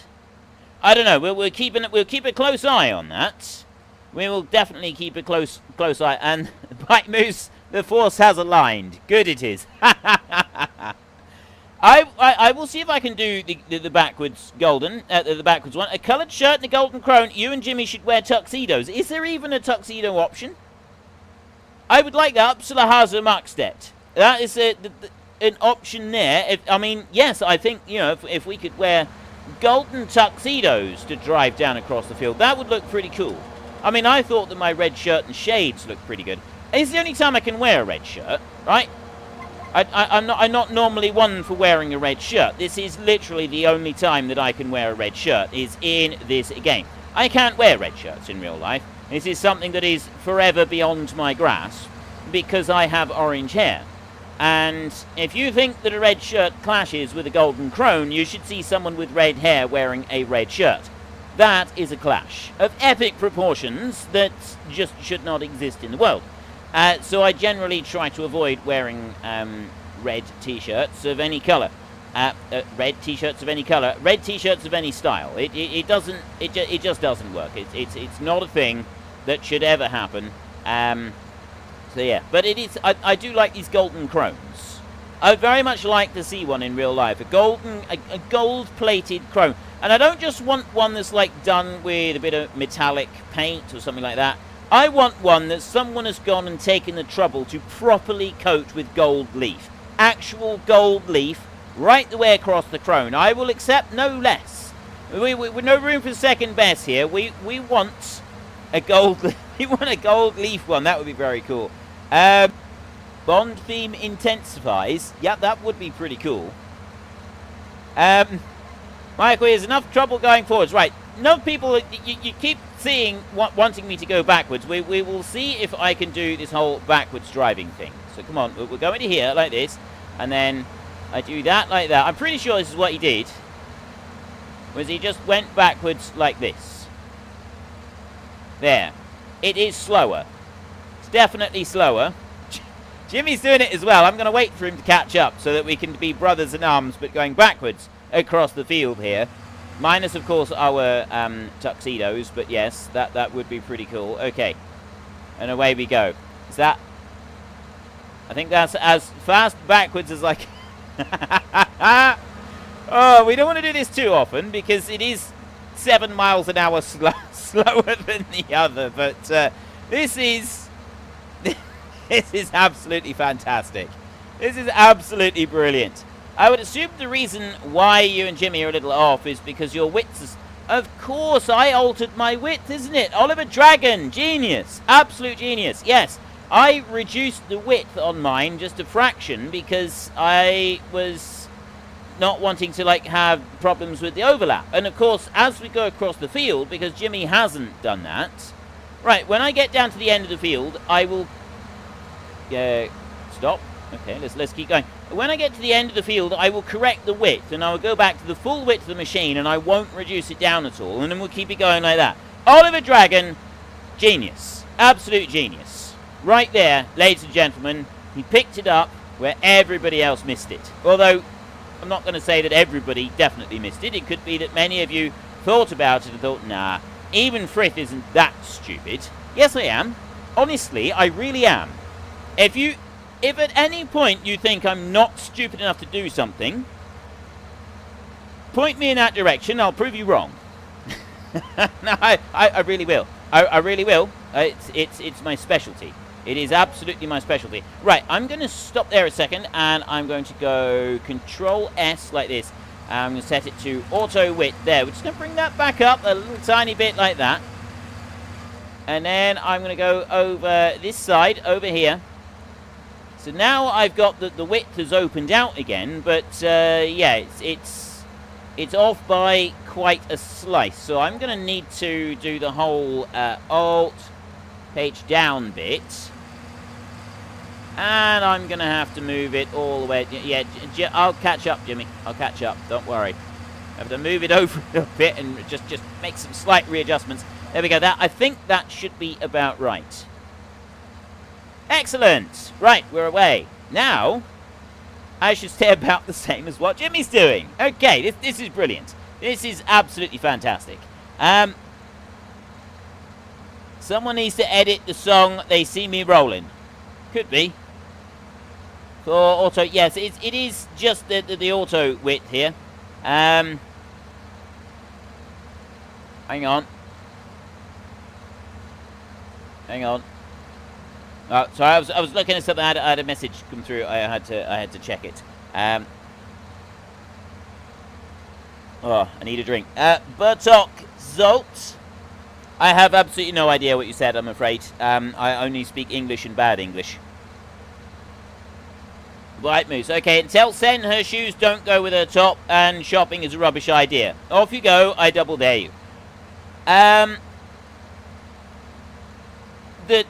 I don't know. We'll keep a close eye on that. We will definitely keep a close eye. And Bite Moose, the force has aligned. Good it is. I will see if I can do the backwards golden, the backwards one. A coloured shirt and a golden crone. You and Jimmy should wear tuxedos. Is there even a tuxedo option? I would like that. Upsala Markstedt. That is an option there. I mean, yes, I think, you know, if we could wear golden tuxedos to drive down across the field, that would look pretty cool. I mean, I thought that my red shirt and shades looked pretty good. It's the only time I can wear a red shirt, right? I'm not normally one for wearing a red shirt. This is literally the only time that I can wear a red shirt is in this game. I can't wear red shirts in real life. This is something that is forever beyond my grasp because I have orange hair. And if you think that a red shirt clashes with a golden crone, you should see someone with red hair wearing a red shirt. That is a clash of epic proportions that just should not exist in the world. So I generally try to avoid wearing red t-shirts of any colour. Red t-shirts of any colour. Red t-shirts of any style. It just doesn't work. It's not a thing that should ever happen. So yeah, but it is. I do like these golden crones. I'd very much like to see one in real life. A gold-plated crone. And I don't just want one that's like done with a bit of metallic paint or something like that. I want one that someone has gone and taken the trouble to properly coat with gold leaf. Actual gold leaf right the way across the crone. I will accept no less. With no room for second best here. We want a gold we want a gold leaf one. That would be very cool. Bond theme intensifies. Yeah, that would be pretty cool. Michael, there's enough trouble going forwards. Right, enough people, you keep seeing, wanting me to go backwards. We will see if I can do this whole backwards driving thing. So come on, we'll go into here like this, and then I do that like that. I'm pretty sure this is what he did, was he just went backwards like this. There. It is slower. It's definitely slower. Jimmy's doing it as well. I'm going to wait for him to catch up so that we can be brothers in arms, but going backwards across the field here. Minus, of course, our tuxedos, but yes, that would be pretty cool. Okay. And away we go. Is that... I think that's as fast backwards as I can. Oh, we don't want to do this too often because it is 7 miles an hour slower than the other. But this is absolutely fantastic. This is absolutely brilliant. I would assume the reason why you and Jimmy are a little off is because your width is... Of course, I altered my width, isn't it? Oliver Dragon, genius. Absolute genius. Yes, I reduced the width on mine just a fraction because I was not wanting to, like, have problems with the overlap. And, of course, as we go across the field, because Jimmy hasn't done that... Right, when I get down to the end of the field, I will... Stop. Okay, let's keep going. When I get to the end of the field, I will correct the width, and I will go back to the full width of the machine, and I won't reduce it down at all, and then we'll keep it going like that. Oliver Dragon, genius. Absolute genius. Right there, ladies and gentlemen, he picked it up where everybody else missed it. Although, I'm not going to say that everybody definitely missed it. It could be that many of you thought about it and thought, nah, even Frith isn't that stupid. Yes, I am. Honestly, I really am. If at any point you think I'm not stupid enough to do something, point me in that direction, I'll prove you wrong. No, I really will. I really will. It's my specialty. It is absolutely my specialty. Right, I'm going to stop there a second, and I'm going to go Control S like this. I'm going to set it to auto width there. We're just going to bring that back up a little tiny bit like that. Right, I'm going to go Control S like this. I'm going to set it to auto width there. We're just going to bring that back up a little tiny bit like that. Right, I'm going to go Control S like this. I'm going to set it to auto width there. We're just going to bring that back up a little tiny bit like that. And then I'm going to go over this side, over here. So now I've got the width has opened out again, but yeah, it's off by quite a slice. So I'm going to need to do the whole Alt page down bit. And I'm going to have to move it all the way. Yeah, I'll catch up, Jimmy. I'll catch up. Don't worry. I have to move it over a bit and just make some slight readjustments. There we go. I think that should be about right. Excellent. Right, we're away. Now, I should stay about the same as what Jimmy's doing. Okay, this is brilliant. This is absolutely fantastic. Someone needs to edit the song They See Me Rolling. Could be. For auto, yes, it is just the auto width here. Hang on. Hang on. Oh, sorry, I was looking at something. I had a message come through. I had to check it. Oh, I need a drink. Burtok Zolt. I have absolutely no idea what you said, I'm afraid. I only speak English and bad English. White Moose. Okay, tell Sen her shoes don't go with her top and shopping is a rubbish idea. Off you go, I double dare you. The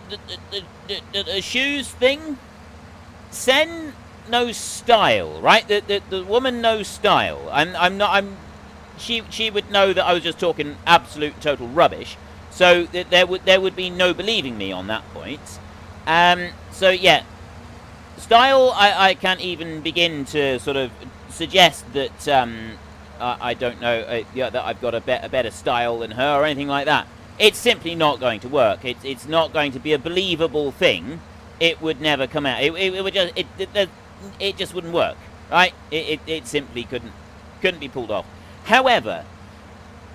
shoes thing, Sen knows style, right? The woman knows style. She would know that I was just talking absolute total rubbish. So there would be no believing me on that point. So yeah, style I can't even begin to sort of suggest that I don't know yeah, that I've got a better style than her or anything like that. It's simply not going to work. It's not going to be a believable thing. It would never come out. It would just it just wouldn't work, right? It simply couldn't be pulled off. However,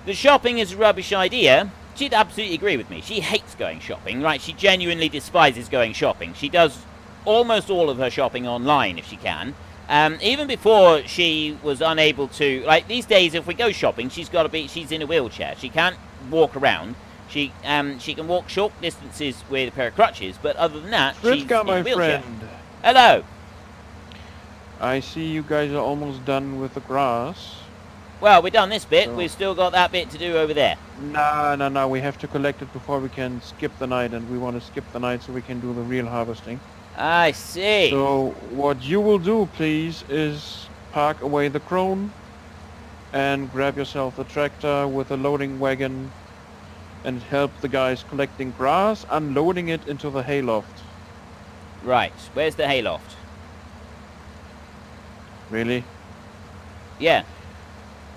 the shopping is a rubbish idea. She'd absolutely agree with me. She hates going shopping, right? She genuinely despises going shopping. She does almost all of her shopping online if she can. Even before she was unable to, like these days, if we go shopping, she's in a wheelchair. She can't walk around. She can walk short distances with a pair of crutches, but other than that, she's in a my wheelchair. friend. Hello. I see you guys are almost done with the grass. Well, we've done this bit. So We've still got that bit to do over there. No. We have to collect it before we can skip the night, and we want to skip the night so we can do the real harvesting. I see. So what you will do, please, is park away the crone and grab yourself a tractor with a loading wagon and help the guys collecting grass, unloading it into the hayloft. Right. Where's the hayloft? Really? Yeah.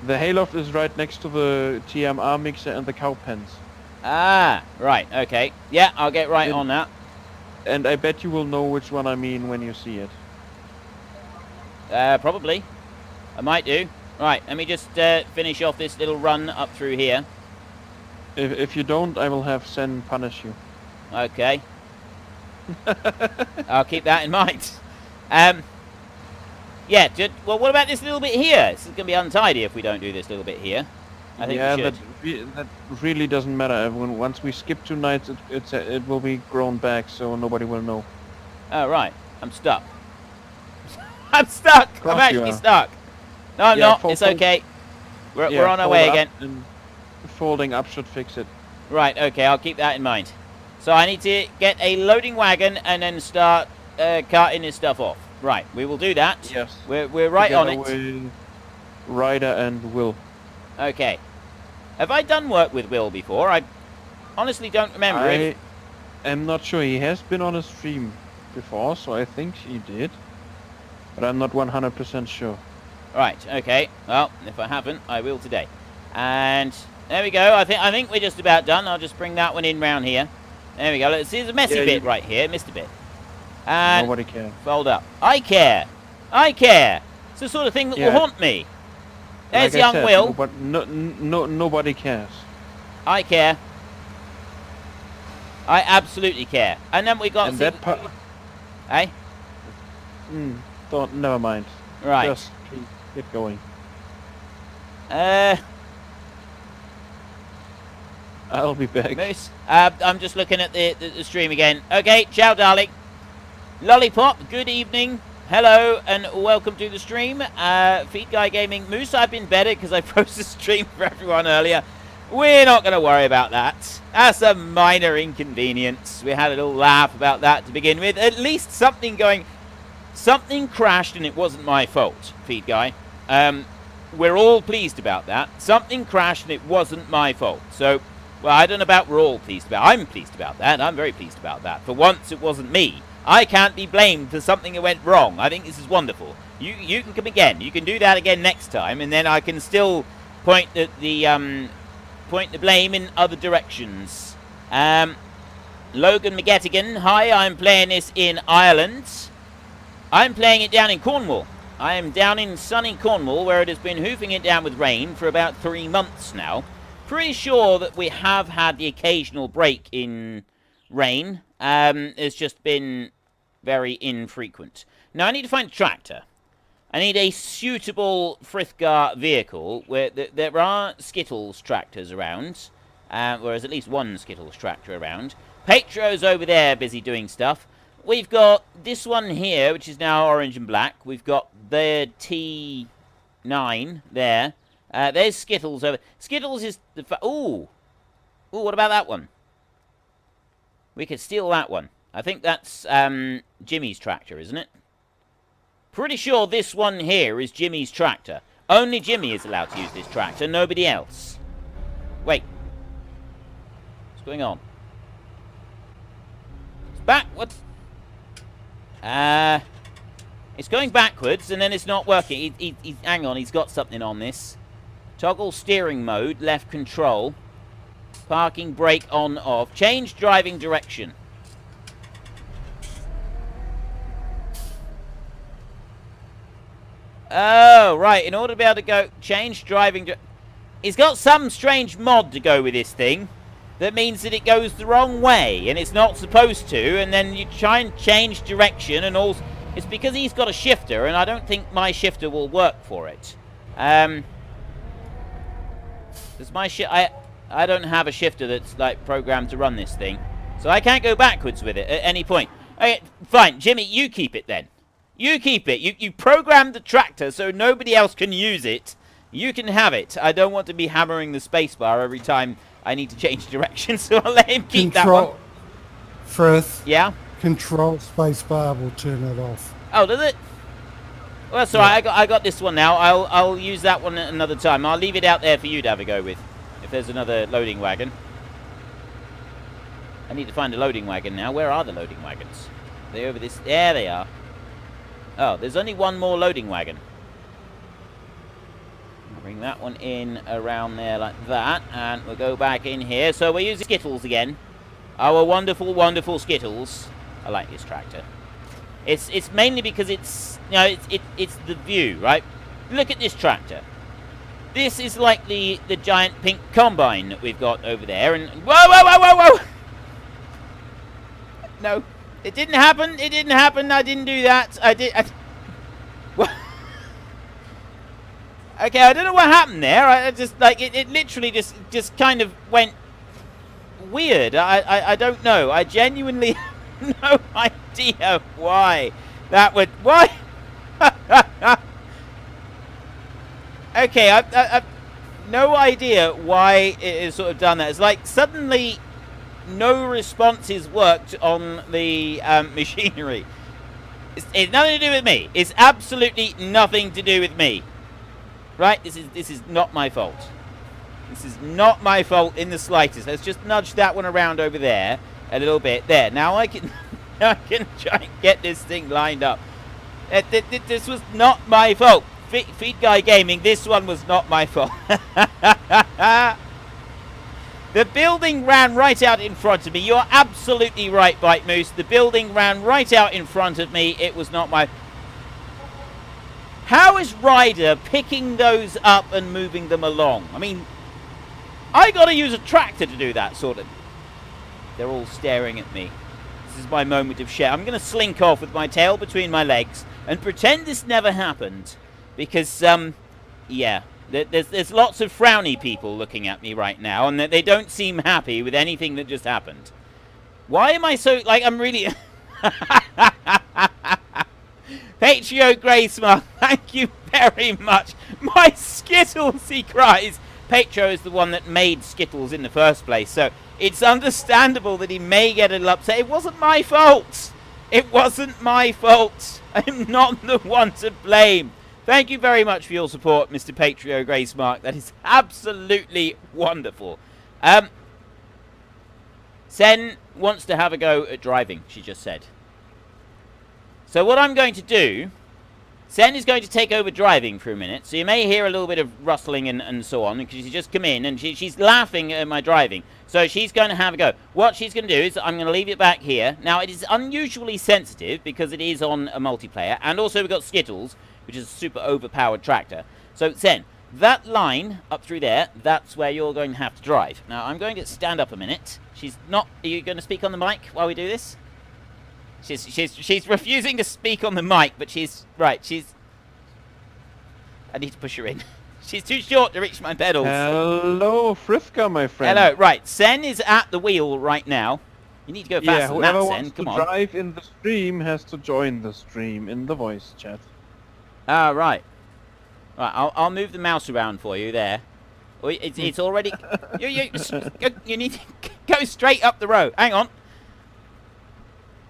The hayloft is right next to the TMR mixer and the cow pens. Ah, right. Okay. Yeah, I'll get right on that. And I bet you will know which one I mean when you see it. Probably. I might do. Right, let me just finish off this little run up through here. If you don't, I will have Sen punish you. Okay. I'll keep that in mind. Yeah, well, what about this little bit here? This is going to be untidy if we don't do this little bit here. I think we should. That really doesn't matter. Everyone, once we skip 2 nights, it will be grown back, so nobody will know. Oh, right. I'm stuck. I'm stuck! I'm actually stuck. No, I'm not. It's okay. We're on our way again. And folding up should fix it. Right, okay. I'll keep that in mind. So I need to get a loading wagon and then start carting this stuff off. Right, we will do that. Yes. We're right on it. With Ryder and Will. Okay. Have I done work with Will before? I honestly don't remember. I am not sure. He has been on a stream before, so I think he did. But I'm not 100% sure. Right, okay. Well, if I haven't, I will today. And there we go. I think we're just about done. I'll just bring that one in round here. There we go. Let's see, there's a messy bit right here. Missed a bit. And nobody cares. Fold up. I care. I care. It's the sort of thing that will haunt me. There's like young Will. But nobody cares. I care. I absolutely care. And then we got... And that part... Eh? Never mind. Right. Just keep going. I'll be back. Moose, I'm just looking at the stream again. Okay, ciao, darling. Lollipop, good evening. Hello, and welcome to the stream. Feed Guy Gaming. Moose, I've been better because I froze the stream for everyone earlier. We're not going to worry about that. That's a minor inconvenience. We had a little laugh about that to begin with. At least something going... Something crashed and it wasn't my fault, Feed Guy. We're all pleased about that. Something crashed and it wasn't my fault. So, well, I don't know about we're all pleased about. I'm pleased about that. I'm very pleased about that. For once, it wasn't me. I can't be blamed for something that went wrong. I think this is wonderful. You can come again. You can do that again next time, and then I can still point the blame in other directions. Logan McGettigan, hi, I'm playing this in Ireland. I'm playing it down in Cornwall. I am down in sunny Cornwall, where it has been hoofing it down with rain for about 3 months now. Pretty sure that we have had the occasional break in rain. It's just been very infrequent. Now, I need to find a tractor. I need a suitable Frithgar vehicle where there are Skittles tractors around. Whereas at least one Skittles tractor around. Petro's over there busy doing stuff. We've got this one here, which is now orange and black. We've got the T9 there. There's Skittles over... Skittles is the... Ooh, what about that one? We could steal that one. I think that's Jimmy's tractor, isn't it? Pretty sure this one here is Jimmy's tractor. Only Jimmy is allowed to use this tractor, nobody else. Wait. What's going on? It's back... What's... It's going backwards, and then it's not working. Hang on, he's got something on this. Toggle steering mode, left control. Parking brake on, off. Change driving direction. Oh, right. In order to be able to go... Change driving... He's got some strange mod to go with this thing. That means that it goes the wrong way, and it's not supposed to, and then you try and change direction, and all... It's because he's got a shifter, and I don't think my shifter will work for it. Does my I don't have a shifter that's, like, programmed to run this thing. So I can't go backwards with it at any point. Okay, fine. Jimmy, you keep it then. You keep it. You programmed the tractor so nobody else can use it. You can have it. I don't want to be hammering the spacebar every time I need to change direction, so I'll let him keep that one. Frith. Yeah? Control spacebar will turn it off. Oh, does it? Well, that's alright. I got this one now. I'll use that one at another time. I'll leave it out there for you to have a go with. If there's another loading wagon. I need to find a loading wagon now. Where are the loading wagons? Are they over this? There they are. Oh, there's only one more loading wagon. Bring that one in around there like that. And we'll go back in here. So we're using Skittles again. Our wonderful, wonderful Skittles. I like this tractor. It's mainly because it's, you know, it's the view, right? Look at this tractor. This is like the giant pink combine that we've got over there. And whoa, whoa, whoa, whoa, whoa! No, it didn't happen. It didn't happen. I didn't do that. What? Okay, I don't know what happened there. I just, like, it literally just kind of went weird. I don't know. I genuinely have no idea why that would... Why? Okay, I've no idea why it has sort of done that. It's like suddenly no responses worked on the machinery. It's nothing to do with me. It's absolutely nothing to do with me. Right? This is not my fault. This is not my fault in the slightest. Let's just nudge that one around over there a little bit. There. Now I can try and get this thing lined up. This was not my fault. Feed Guy Gaming, this one was not my fault. The building ran right out in front of me. You're absolutely right, Bite Moose. The building ran right out in front of me. It was not my... How is Ryder picking those up and moving them along? I mean, I got to use a tractor to do that sort of... They're all staring at me. This is my moment of shame. I'm going to slink off with my tail between my legs and pretend this never happened. Because, yeah. There's lots of frowny people looking at me right now, and they don't seem happy with anything that just happened. Why am I so, like, I'm really... Patrio Graysmart, thank you very much. My Skittles, he cries. Patro is the one that made Skittles in the first place, so it's understandable that he may get a little upset. It wasn't my fault. It wasn't my fault. I'm not the one to blame. Thank you very much for your support, Mr. Patrio Graysmart. That is absolutely wonderful. Sen wants to have a go at driving, she just said. So what I'm going to do, Sen is going to take over driving for a minute. So you may hear a little bit of rustling and so on, because she's just come in and she's laughing at my driving. So she's going to have a go. What she's going to do is I'm going to leave it back here. Now it is unusually sensitive because it is on a multiplayer. And also we've got Skittles, which is a super overpowered tractor. So Sen, that line up through there, that's where you're going to have to drive. Now I'm going to stand up a minute. She's not... Are you going to speak on the mic while we do this? She's refusing to speak on the mic, but she's... Right, she's... I need to push her in. She's too short to reach my pedals. Hello, Friska, my friend. Hello, right. Sen is at the wheel right now. You need to go faster than that, whoever Sen. wants Come to on. drive in the stream has to join the stream in the voice chat. Ah, right. Right, I'll move the mouse around for you there. Oh, it's already... you need to go straight up the row. Hang on.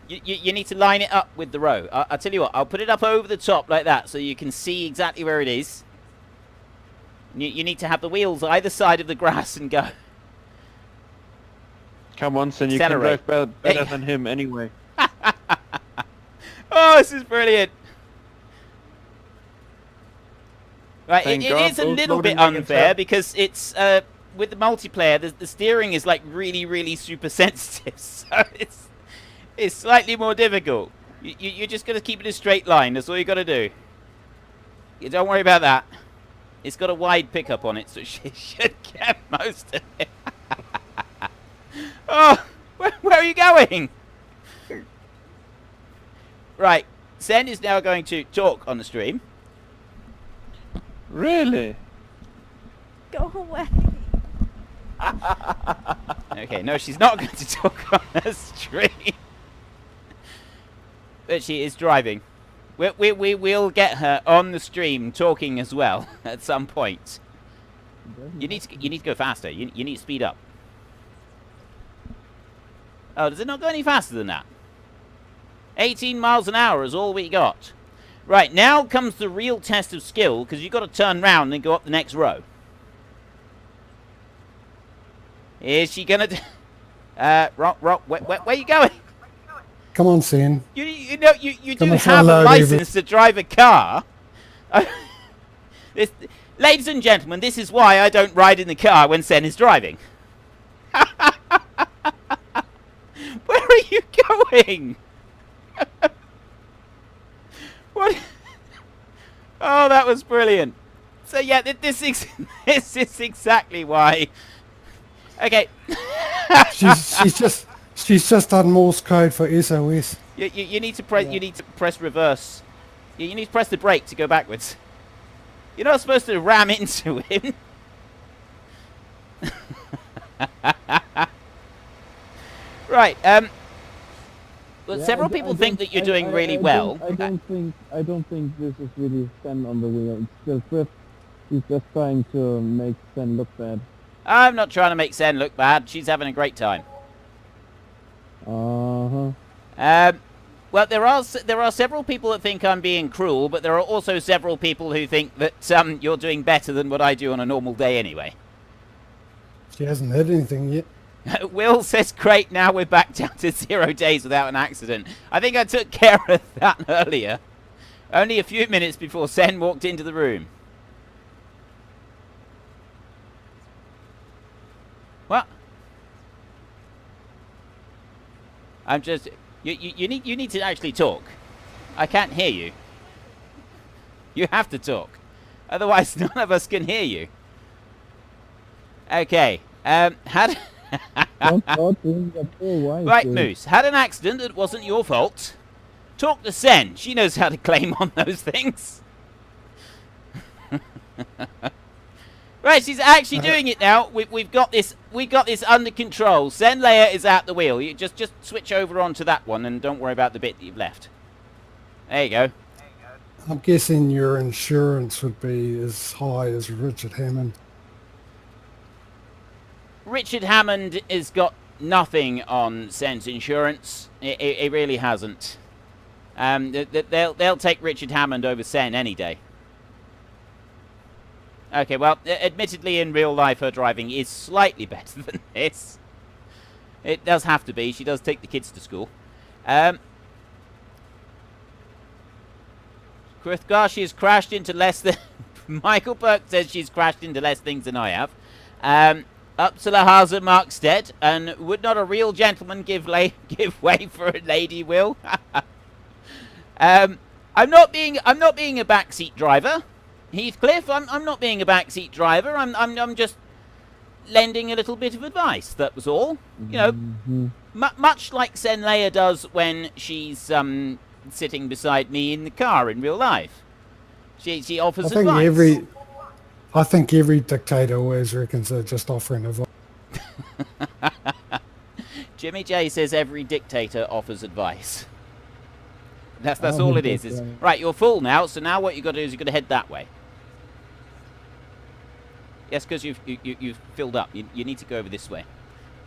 You need to line it up with the row. I'll tell you what, I'll put it up over the top like that so you can see exactly where it is. You need to have the wheels either side of the grass and go. Come on, Sen, you can drive better than him anyway. Oh, this is brilliant. Right, it is a little bit unfair because it's, with the multiplayer, the steering is like really, really super sensitive. So it's slightly more difficult. You're just going to keep it a straight line. That's all you got to do. You don't worry about that. It's got a wide pickup on it, so she should get most of it. Oh, where are you going? Right, Sen is now going to talk on the stream. Really? Go away. Okay, no, she's not going to talk on the stream. But she is driving. We'll get her on the stream talking as well at some point. You need to go faster. You need to speed up. Oh, does it not go any faster than that? 18 miles an hour is all we got. Right, now comes the real test of skill, because you've got to turn round and go up the next row. Is she gonna do... where are you going? Come on, Sen. You know, you do Come on, have a hello, license to drive a car. Ladies and gentlemen, this is why I don't ride in the car when Sen is driving. Where are you going? What? Oh, that was brilliant. So yeah, this is exactly why. Okay. She's just done Morse code for SOS. You need to press. Yeah. You need to press reverse. You need to press the brake to go backwards. You're not supposed to ram into him. Right. Well, yeah, several people think that you're doing really well. I don't think this is really Sen on the wheel. It's still Swift. He's just trying to make Sen look bad. I'm not trying to make Sen look bad. She's having a great time. Uh-huh. Well, there are several people that think I'm being cruel, but there are also several people who think that you're doing better than what I do on a normal day anyway. She hasn't heard anything yet. Will says, great, now we're back down to 0 days without an accident. I think I took care of that earlier. Only a few minutes before Sen walked into the room. What? I'm just... You need to actually talk. I can't hear you. You have to talk. Otherwise, none of us can hear you. Okay. Right, Moose. Had an accident that wasn't your fault. Talk to Sen. She knows how to claim on those things. Right, she's actually doing it now. We've got this. We got this under control. Send Leia is at the wheel. You just switch over onto that one and don't worry about the bit that you've left. There you go. I'm guessing your insurance would be as high as Richard Hammond. Richard Hammond has got nothing on Sen's insurance. It really hasn't. They'll take Richard Hammond over Sen any day. Okay, well, admittedly in real life her driving is slightly better than this. It does have to be. She does take the kids to school. Krithgar, she's crashed into less than... Michael Burke says she's crashed into less things than I have. Uppsala Haza Markstead, and would not a real gentleman give way for a lady will? I'm not being a backseat driver. Heathcliff, I'm not being a backseat driver. I'm just lending a little bit of advice. That was all. You know, much like Sen Leia does when she's sitting beside me in the car in real life. She offers advice. I think every dictator always reckons they're just offering advice. Jimmy J says every dictator offers advice. That's all it is. Right, you're full now. So now what you got to do is you got to head that way. Yes, because you've filled up. You need to go over this way.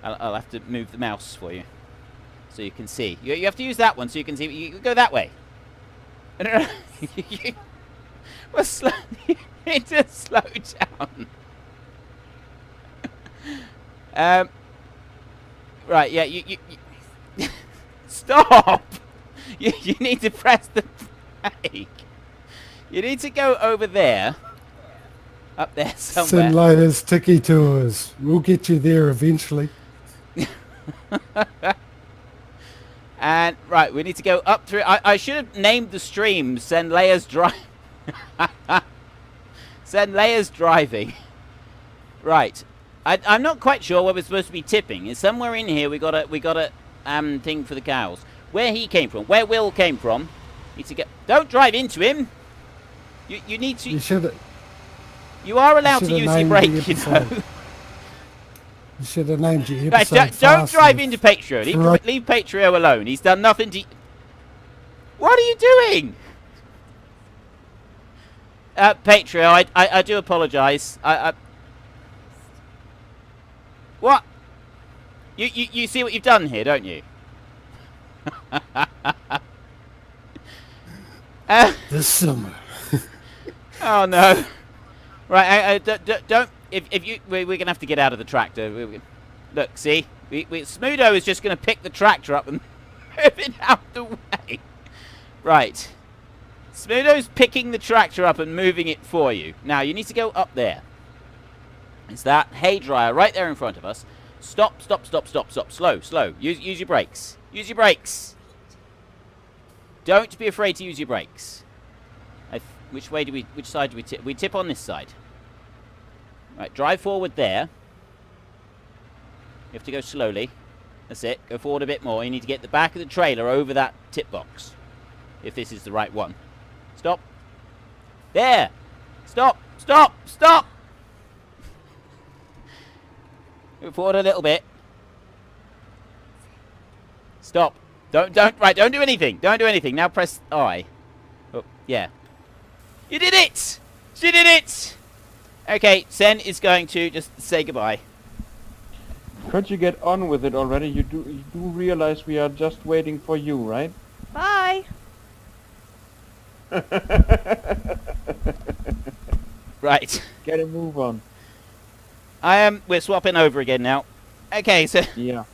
I'll have to move the mouse for you, so you can see. You have to use that one so you can see. You go that way. Well, slow. You need to slow down. Right. Yeah. You stop. You need to press the brake. You need to go over there. Up there somewhere. Send Leia's Tiki Tours. We'll get you there eventually. And, right, we need to go up through... I should have named the stream Send Leia's Send Leia's driving. Right. I'm not quite sure where we're supposed to be tipping. It's somewhere in here we got a thing for the cows. Where he came from. Where Will came from. Need to get... Don't drive into him! You need to... You should... You are allowed to use your brake, you know. You should have named your episode. Right, don't drive into Patrio. Leave Patrio alone. He's done nothing to... What are you doing? Patrio, I do apologise. What? You see what you've done here, don't you? This summer. Oh no. Right, don't. If you, we're gonna have to get out of the tractor. Look, see, Smootho is just gonna pick the tractor up and move it out the way. Right, Smootho's picking the tractor up and moving it for you. Now you need to go up there. It's that hay dryer right there in front of us. Stop. Slow. Use your brakes. Use your brakes. Don't be afraid to use your brakes. Which side do we tip? We tip on this side. Right, drive forward there. You have to go slowly. That's it. Go forward a bit more. You need to get the back of the trailer over that tip box. If this is the right one. Stop. There. Stop. Go forward a little bit. Stop. Don't do anything. Don't do anything. Now press I. Oh, yeah. You did it! She did it! Okay, Sen is going to just say goodbye. Can't you get on with it already? You do realize we are just waiting for you, right? Bye. Right. Get a move on. We're swapping over again now. Okay, so... Yeah.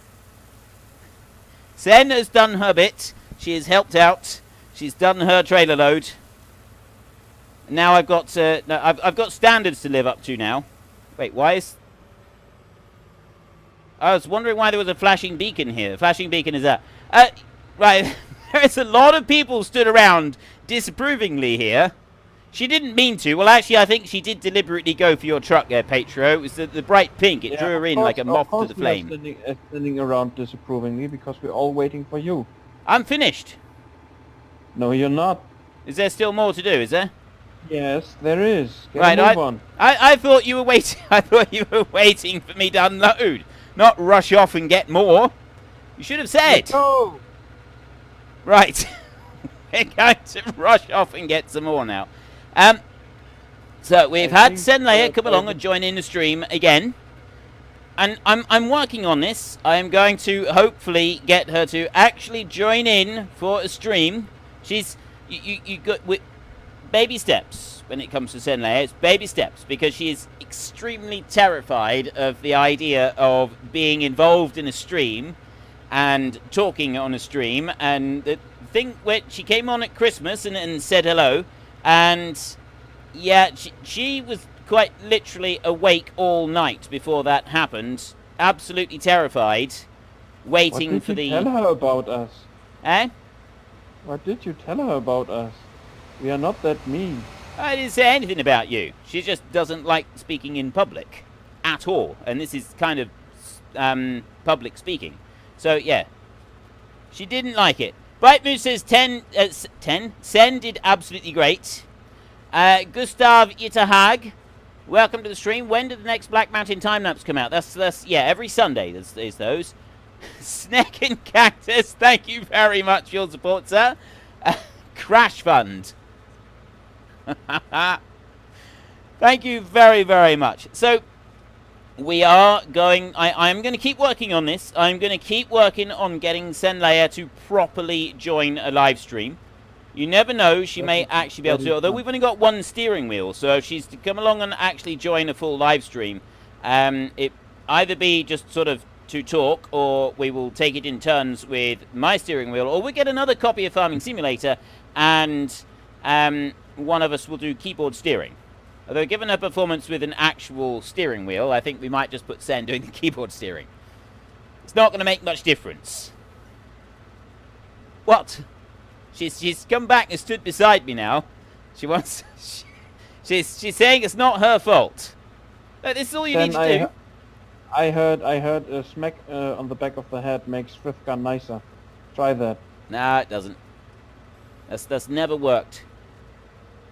Sen has done her bit. She has helped out. She's done her trailer load. Now I've got I've got standards to live up to now. Wait, why is... I was wondering why there was a flashing beacon here. The flashing beacon is that. Right, there's a lot of people stood around disapprovingly here. She didn't mean to. Well, actually, I think she did deliberately go for your truck there, Patro. It was the bright pink. It drew her in like a moth to the flame. Standing around disapprovingly because we're all waiting for you. I'm finished. No, you're not. Is there still more to do, is there? Yes, there is. Get Right, a move on. I thought you were waiting. I thought you were waiting for me to unload, not rush off and get more. You should have said. Let's go. Right, we're going to rush off and get some more now. So we've had Senleia come along and join in the stream again, and I'm working on this. I am going to hopefully get her to actually join in for a stream. She's you got with baby steps when it comes to Senleia. It's baby steps because she is extremely terrified of the idea of being involved in a stream and talking on a stream. And the thing where she came on at Christmas and said hello, and yeah, she was quite literally awake all night before that happened, absolutely terrified, waiting for the... What did you tell her about us? Eh? What did you tell her about us? We are not that mean. I didn't say anything about you. She just doesn't like speaking in public at all, and this is kind of public speaking. So yeah, she didn't like it. Bright Moose says 10. Sen did absolutely great. Gustav Itahag, welcome to the stream. When did the next Black Mountain time-lapse come out? That's yeah, every Sunday there's those. Snake and Cactus, thank you very much for your support, sir. Crash Fund. Thank you very, very much. So, we are going... I'm going to keep working on this. I'm going to keep working on getting Senleia to properly join a live stream. You never know, she may actually be able to do it. Although we've only got one steering wheel, so if she's to come along and actually join a full live stream, it either be just sort of to talk, or we will take it in turns with my steering wheel, or we'll get another copy of Farming Simulator, and one of us will do keyboard steering. Although given her performance with an actual steering wheel, I think we might just put Sen doing the keyboard steering. It's not going to make much difference. What? She's come back and stood beside me now. She wants... She's saying it's not her fault. But this is all you need to do. I heard a smack on the back of the head makes fifth gun nicer. Try that. Nah, it doesn't. That's never worked.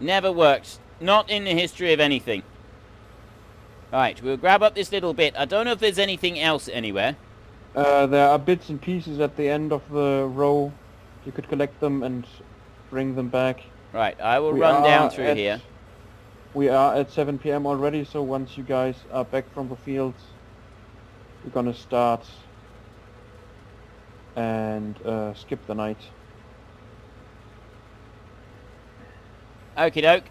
Never worked. Not in the history of anything. Right, we'll grab up this little bit. I don't know if there's anything else anywhere. There are bits and pieces at the end of the row. You could collect them and bring them back. Right, I will run down through here. We are at 7 PM already, so once you guys are back from the fields, we're gonna start and skip the night. Okie doke.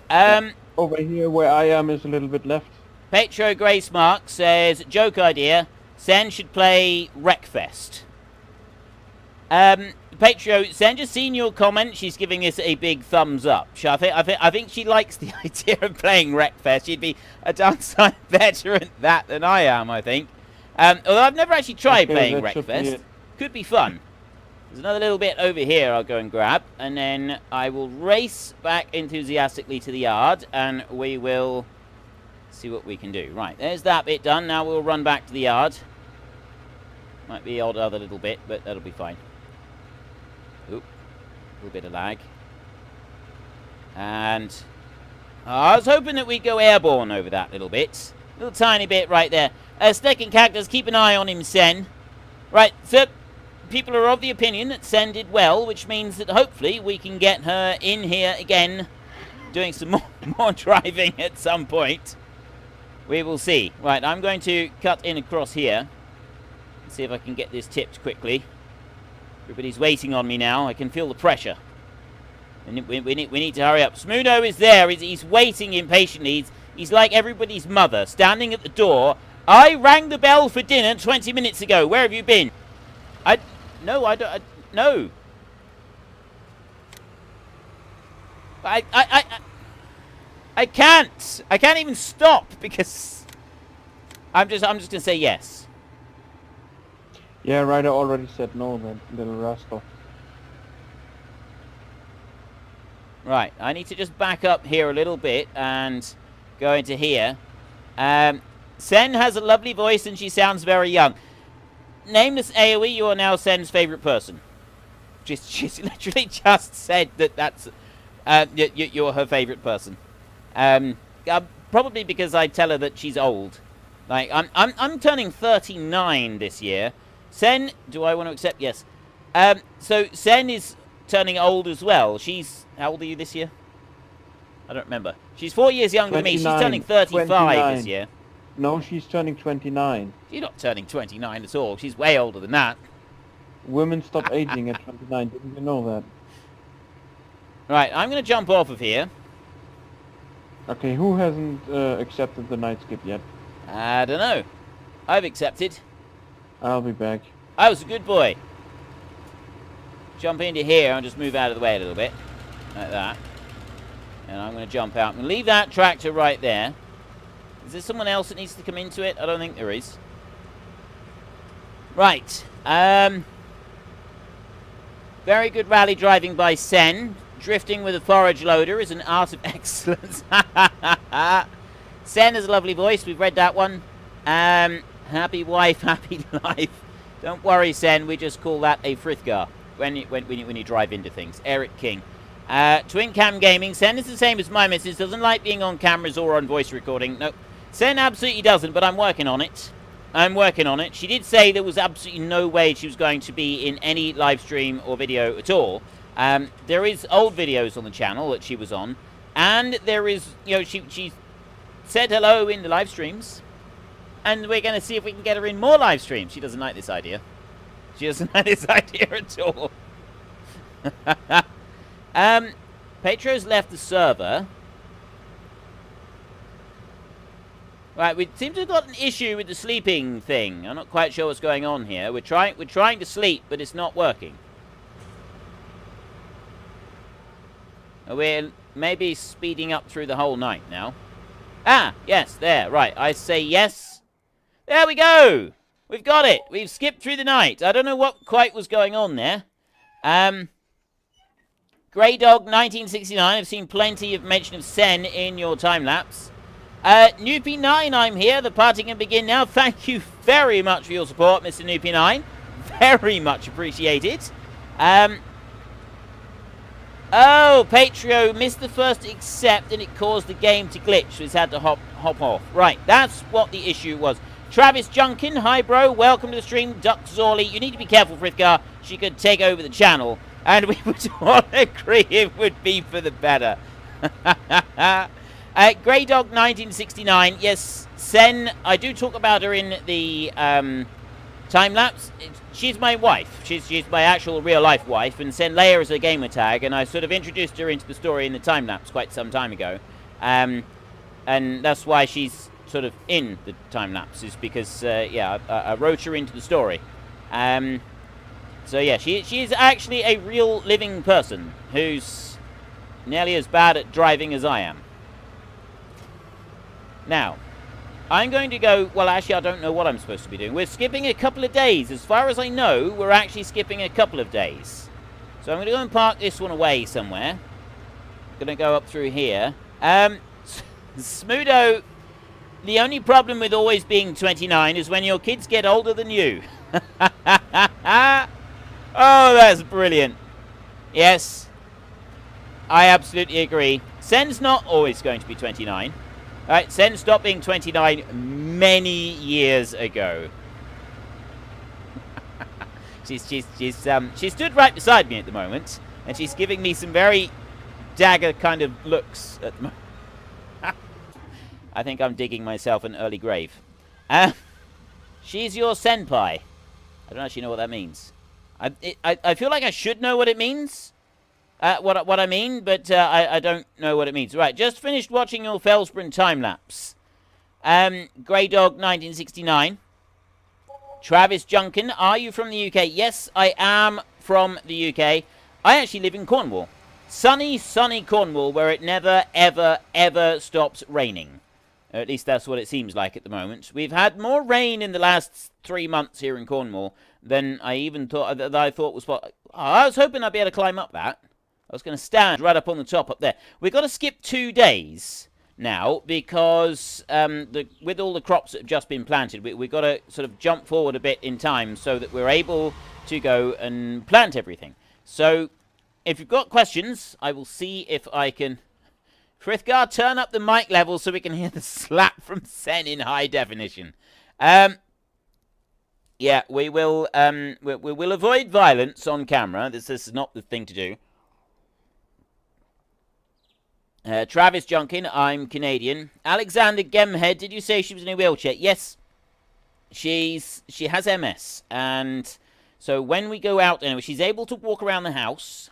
Over here where I am is a little bit left. Petro Grace Mark says, joke idea, Sen should play Wreckfest. Petro, Sen just seen your comment. She's giving this a big thumbs up. I think she likes the idea of playing Wreckfest. She'd be a downside better at that than I am, I think. Although I've never actually tried playing Wreckfest. Could be fun. There's another little bit over here I'll go and grab, and then I will race back enthusiastically to the yard, and we will see what we can do. Right, there's that bit done. Now we'll run back to the yard. Might be odd other little bit, but that'll be fine. Oop, a little bit of lag. And I was hoping that we'd go airborne over that little bit. Little tiny bit right there. Snake and Cactus, keep an eye on him, Sen. Right, so people are of the opinion that Sen did well, which means that hopefully we can get her in here again, doing some more driving at some point. We will see. Right, I'm going to cut in across here. See if I can get this tipped quickly. Everybody's waiting on me now. I can feel the pressure. And we need to hurry up. Smudo is there. He's waiting impatiently. He's like everybody's mother, standing at the door. I rang the bell for dinner 20 minutes ago. Where have you been? No, I don't. No. I can't. I can't even stop because I'm just gonna say yes. Yeah, Ryder already said no, that little rascal. Right, I need to just back up here a little bit and go into here. Sen has a lovely voice and she sounds very young. Nameless AoE, you are now Sen's favourite person. She's literally just said that that's you're her favourite person. Probably because I tell her that she's old. Like, I'm turning 39 this year. Sen, do I want to accept? Yes. So Sen is turning old as well. She's, how old are you this year? I don't remember. She's 4 years younger than me. She's turning 35 29. this year. No, she's turning 29. She's not turning 29 at all. She's way older than that. Women stop aging at 29. Didn't you know that? Right, I'm going to jump off of here. Okay, who hasn't accepted the night skip yet? I don't know. I've accepted. I'll be back. I was a good boy. Jump into here and just move out of the way a little bit. Like that. And I'm going to jump out. I'm going to leave that tractor right there. Is there someone else that needs to come into it? I don't think there is. Right. Very good rally driving by Sen. Drifting with a forage loader is an art of excellence. Sen has a lovely voice. We've read that one. Happy wife, happy life. Don't worry, Sen. We just call that a Frithgar when you drive into things. Eric King. Twin Cam Gaming. Sen is the same as my missus. Doesn't like being on cameras or on voice recording. No. Sen absolutely doesn't, but I'm working on it. I'm working on it. She did say there was absolutely no way she was going to be in any live stream or video at all. There is old videos on the channel that she was on. And there is, you know, she said hello in the live streams. And we're going to see if we can get her in more live streams. She doesn't like this idea. She doesn't like this idea at all. Petro's left the server. Right, we seem to have got an issue with the sleeping thing. I'm not quite sure what's going on here. We're trying to sleep, but it's not working. We're maybe speeding up through the whole night now. Ah, yes, there, right. I say yes. There we go. We've got it. We've skipped through the night. I don't know what quite was going on there. Grey Dog 1969. I've seen plenty of mention of Sen in your time lapse. Noopy9, I'm here. The party can begin now. Thank you very much for your support, Mr. Noopy9. Very much appreciated. Oh, Patrio missed the first accept and it caused the game to glitch, so he's had to hop off. Right, that's what the issue was. Travis Junkin, hi bro, welcome to the stream. Duck Zorley, you need to be careful, Frithgar. She could take over the channel, and we would all agree it would be for the better. Grey Dog 1969, yes, Sen, I do talk about her in the time-lapse. She's my wife. She's my actual real-life wife, and Sen Leia is her gamer tag, and I sort of introduced her into the story in the time-lapse quite some time ago. And that's why she's sort of in the time-lapse, is because, yeah, I wrote her into the story. So, yeah, she is actually a real living person who's nearly as bad at driving as I am. Now, I'm going to go... Well, actually, I don't know what I'm supposed to be doing. We're skipping a couple of days. As far as I know, we're actually skipping a couple of days. So I'm going to go and park this one away somewhere. Going to go up through here. Smudo, the only problem with always being 29 is when your kids get older than you. Oh, that's brilliant. Yes, I absolutely agree. Sen's not always going to be 29. Alright, Sen stopped being 29 many years ago. She stood right beside me at the moment, and she's giving me some very dagger kind of looks at the moment. I think I'm digging myself an early grave. She's your senpai. I don't actually know what that means. I feel like I should know what it means. What I mean, but I don't know what it means. Right, just finished watching your Felsbrun time-lapse. Grey Dog 1969. Travis Junkin, are you from the UK? Yes, I am from the UK. I actually live in Cornwall. Sunny, sunny Cornwall, where it never, ever, ever stops raining. At least that's what it seems like at the moment. We've had more rain in the last 3 months here in Cornwall than I even thought was possible. I was hoping I'd be able to climb up that. I was going to stand right up on the top up there. We've got to skip 2 days now because with all the crops that have just been planted, we've got to sort of jump forward a bit in time so that we're able to go and plant everything. So if you've got questions, I will see if I can Frithgar, turn up the mic level so we can hear the slap from Sen in high definition. Yeah, we will avoid violence on camera. This is not the thing to do. Travis Junkin, I'm Canadian. Alexander Gemhead, did you say she was in a wheelchair? Yes. She has MS, and so when we go out, anyway, she's able to walk around the house.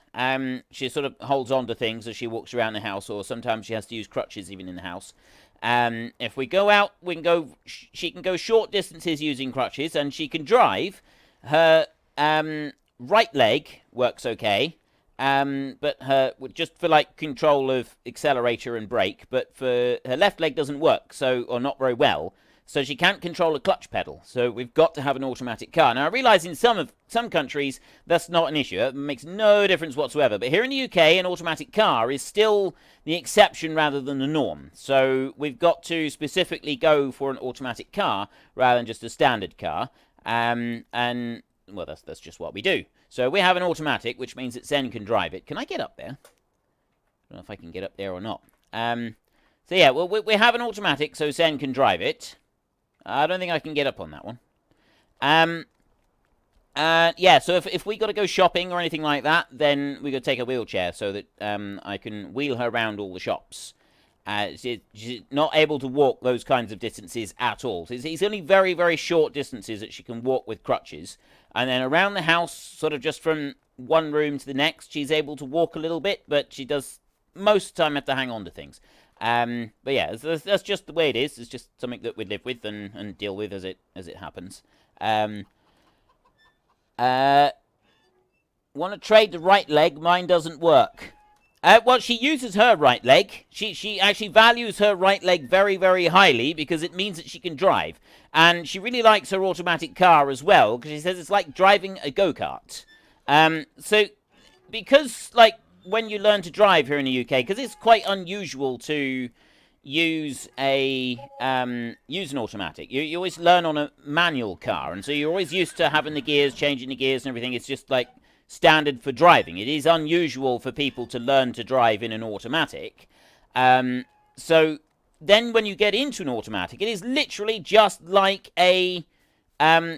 She sort of holds on to things as she walks around the house, or sometimes she has to use crutches even in the house. If we go out, she can go short distances using crutches, and she can drive. Her right leg works okay, but just for like control of accelerator and brake, but for her left leg doesn't work, or not very well. So she can't control a clutch pedal. So we've got to have an automatic car. Now I realise in some countries that's not an issue. It makes no difference whatsoever. But here in the UK, an automatic car is still the exception rather than the norm. So we've got to specifically go for an automatic car rather than just a standard car. And well, that's just what we do. So we have an automatic, which means that Zen can drive it. Can I get up there? I don't know if I can get up there or not. So yeah, well we have an automatic, so Zen can drive it. I don't think I can get up on that one. Yeah, so if we got to go shopping or anything like that, then we got to take a wheelchair so that I can wheel her around all the shops. She's not able to walk those kinds of distances at all. So it's only very, very short distances that she can walk with crutches. And then around the house, sort of just from one room to the next, she's able to walk a little bit, but she does most of the time have to hang on to things. But yeah, that's just the way it is. It's just something that we live with and deal with as it happens. Want to trade the right leg? Mine doesn't work. Well, she uses her right leg. She actually values her right leg very, very highly because it means that she can drive. And she really likes her automatic car as well because she says it's like driving a go-kart. So because, like, when you learn to drive here in the UK, because it's quite unusual to use an automatic. You always learn on a manual car, and so you're always used to having the gears, changing the gears and everything. It's just like standard for driving. It is unusual for people to learn to drive in an automatic. So then when you get into an automatic, it is literally just like a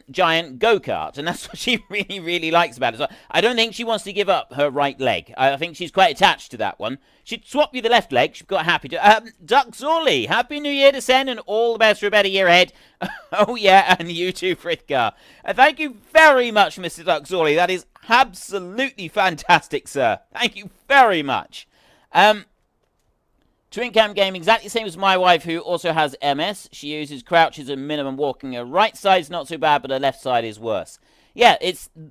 giant go-kart, and that's what she really, really likes about it. So I don't think she wants to give up her right leg. I think she's quite attached to that one. She'd swap you the left leg. She's got happy to. Duck Zorley, Happy New Year to Sen, and all the best for a better year ahead. Oh yeah, and you too, Frithgar. Thank you very much, Mr. Duck Zorley. That is absolutely fantastic, sir. Thank you very much. Twin Cam Gaming, exactly the same as my wife, who also has MS. She uses crouches and minimum walking. Her right side's not so bad, but her left side is worse. Yeah,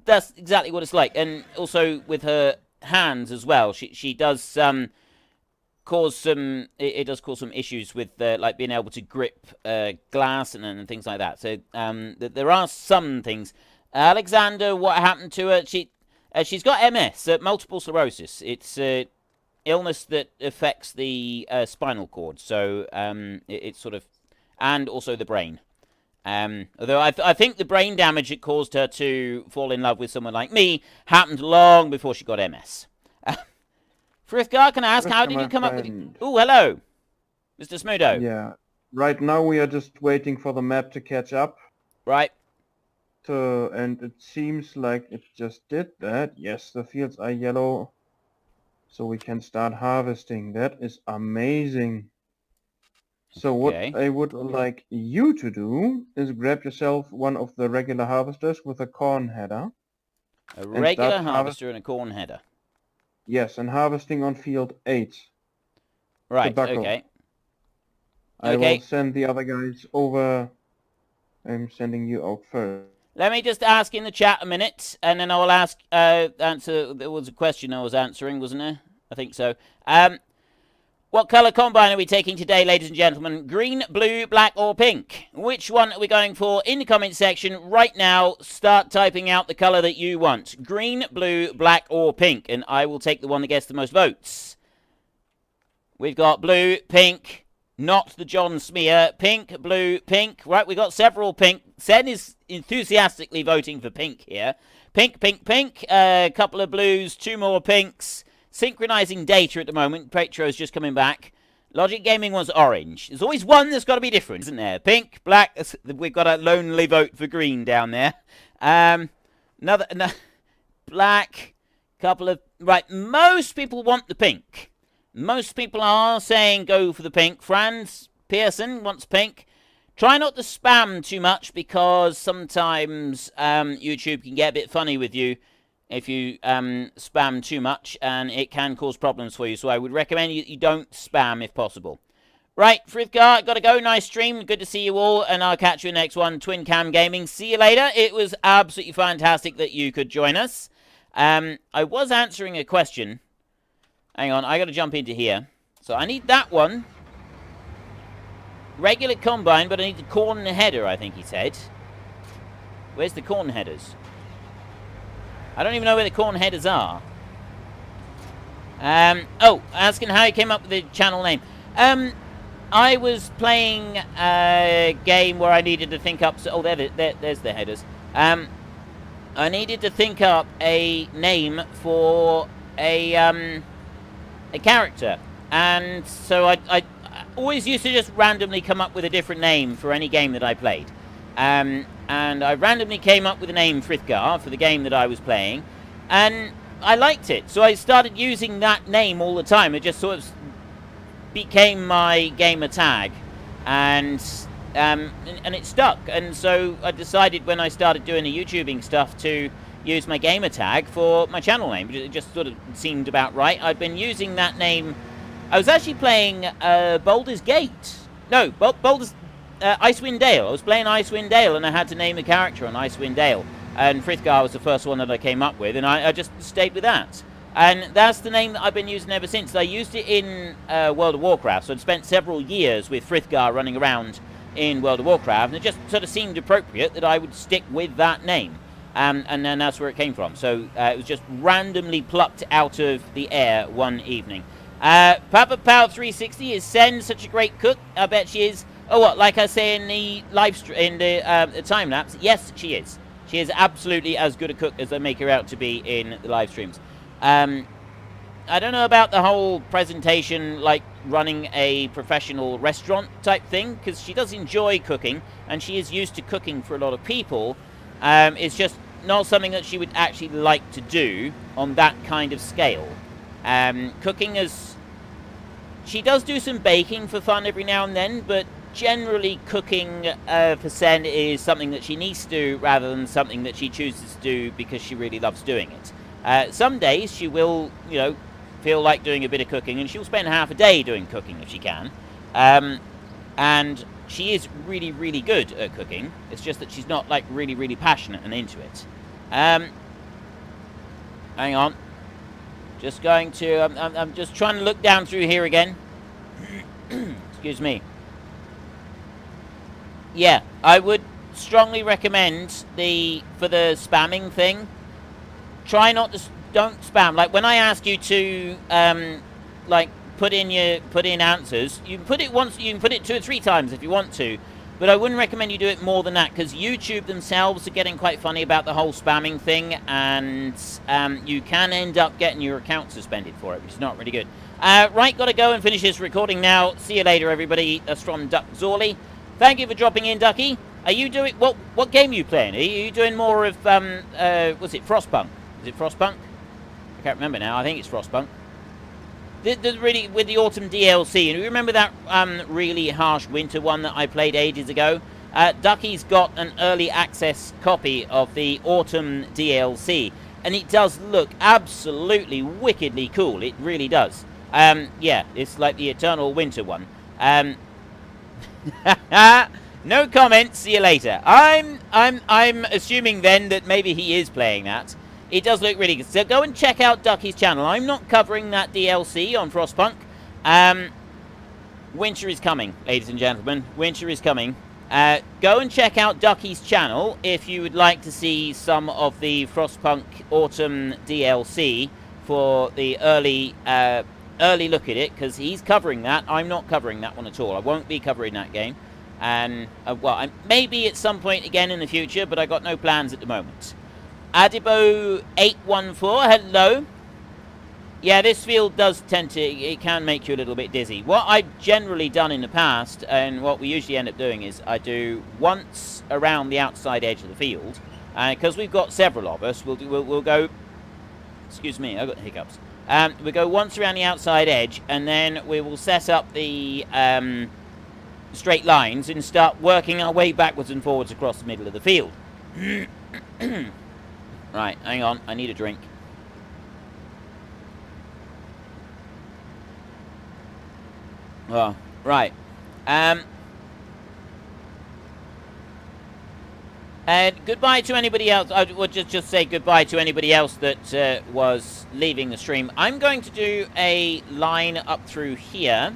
that's exactly what it's like. And also with her hands as well. She does cause some. It does cause some issues with like being able to grip glass and things like that. So there are some things. Alexander, what happened to her? She's got MS, multiple sclerosis. It's illness that affects the spinal cord, so it's sort of, and also the brain. Although I think the brain damage that caused her to fall in love with someone like me happened long before she got MS. Frithgar, can I ask, how did you come up with... Oh, hello, Mr. Smudo. Yeah, right now we are just waiting for the map to catch up. Right. And it seems like it just did that. Yes, the fields are yellow. So we can start harvesting. That is amazing. So what I would like you to do is grab yourself one of the regular harvesters with a corn header. A regular harvester and a corn header. Yes, and harvesting on field 8. Right, okay. I will send the other guys over. I'm sending you out first. Let me just ask in the chat a minute, and then I will answer. There was a question I was answering, wasn't there? I think so. What colour combine are we taking today, ladies and gentlemen? Green, blue, black, or pink? Which one are we going for in the comment section right now? Start typing out the colour that you want. Green, blue, black, or pink. And I will take the one that gets the most votes. We've got blue, pink, not the John Smear. Pink, blue, pink. Right, we've got several pink. Sen is enthusiastically voting for pink here. Pink, pink, pink. A couple of blues, 2 more pinks. Synchronizing data at the moment. Petro's just coming back. Logic Gaming was orange. There's always one that's got to be different, isn't there? Pink, black. We've got a lonely vote for green down there. Another black. Couple of right. Most people want the pink. Most people are saying go for the pink. Franz Pearson wants pink. Try not to spam too much because sometimes YouTube can get a bit funny with you if you spam too much, and it can cause problems for you. So I would recommend you don't spam if possible. Right, Frithgar, gotta go. Nice stream. Good to see you all, and I'll catch you in the next one. Twin Cam Gaming. See you later. It was absolutely fantastic that you could join us. I was answering a question. Hang on, I gotta jump into here. So I need that one. Regular combine, but I need the corn header, I think he said. Where's the corn headers? I don't even know where the corn headers are. Oh, asking how you came up with the channel name. I was playing a game where I needed to think up... Oh, there's the headers. I needed to think up a name for a character. And so I always used to just randomly come up with a different name for any game that I played. And I randomly came up with the name Frithgar for the game that I was playing. And I liked it. So I started using that name all the time. It just sort of became my gamer tag. And it stuck. And so I decided when I started doing the YouTubing stuff to use my gamer tag for my channel name. It just sort of seemed about right. I've been using that name. I was actually playing Baldur's Gate. No, Baldur's... Icewind Dale. I was playing Icewind Dale, and I had to name a character on Icewind Dale. And Frithgar was the first one that I came up with, and I just stayed with that. And that's the name that I've been using ever since. I used it in World of Warcraft, so I'd spent several years with Frithgar running around in World of Warcraft, and it just sort of seemed appropriate that I would stick with that name. And then that's where it came from. So it was just randomly plucked out of the air one evening. Papa Power 360 is Sen, such a great cook. I bet she is. Oh, what? Like I say in the live stream, in the time lapse, yes, she is. She is absolutely as good a cook as they make her out to be in the live streams. I don't know about the whole presentation, like running a professional restaurant type thing, because she does enjoy cooking, and she is used to cooking for a lot of people. It's just not something that she would actually like to do on that kind of scale. Cooking is... She does do some baking for fun every now and then, but generally cooking for Sen is something that she needs to do rather than something that she chooses to do because she really loves doing it. Some days she will, you know, feel like doing a bit of cooking, and she'll spend half a day doing cooking if she can. And she is really, really good at cooking. It's just that she's not, like, really, really passionate and into it. Hang on. Just going to... I'm just trying to look down through here again. Excuse me. Yeah, I would strongly recommend for the spamming thing, try not to... Don't spam. Like, when I ask you to, like, put in answers, you can put it once, you can put it 2 or 3 times if you want to, but I wouldn't recommend you do it more than that, because YouTube themselves are getting quite funny about the whole spamming thing, and you can end up getting your account suspended for it, which is not really good. Right, gotta go and finish this recording now. See you later, everybody. That's from Duck Zorley. Thank you for dropping in, Ducky. Are you doing... What game are you playing? Are you doing more of, was it Frostpunk? Is it Frostpunk? I can't remember now. I think it's Frostpunk. Really, with the Autumn DLC. And you remember that really harsh winter one that I played ages ago? Ducky's got an early access copy of the Autumn DLC. And it does look absolutely wickedly cool. It really does. Yeah, it's like the Eternal Winter one. No comments. See you later. I'm assuming then that maybe he is playing that. It does look really good. So go and check out Ducky's channel. I'm not covering that DLC on Frostpunk. Winter is coming, ladies and gentlemen. Winter is coming. Go and check out Ducky's channel if you would like to see some of the Frostpunk Autumn DLC for the early look at it, because he's covering that. I'm not covering that one at all. I won't be covering that game. And, well, maybe at some point again in the future, but I got no plans at the moment. Adibo814, hello. Yeah, this field does tend to, it can make you a little bit dizzy. What I've generally done in the past, and what we usually end up doing is I do once around the outside edge of the field, because we've got several of us, we'll go, excuse me, I've got hiccups. We go once around the outside edge, and then we will set up the straight lines and start working our way backwards and forwards across the middle of the field. Right, hang on, I need a drink. Oh, right. And goodbye to anybody else. I would just say goodbye to anybody else that was leaving the stream. I'm going to do a line up through here.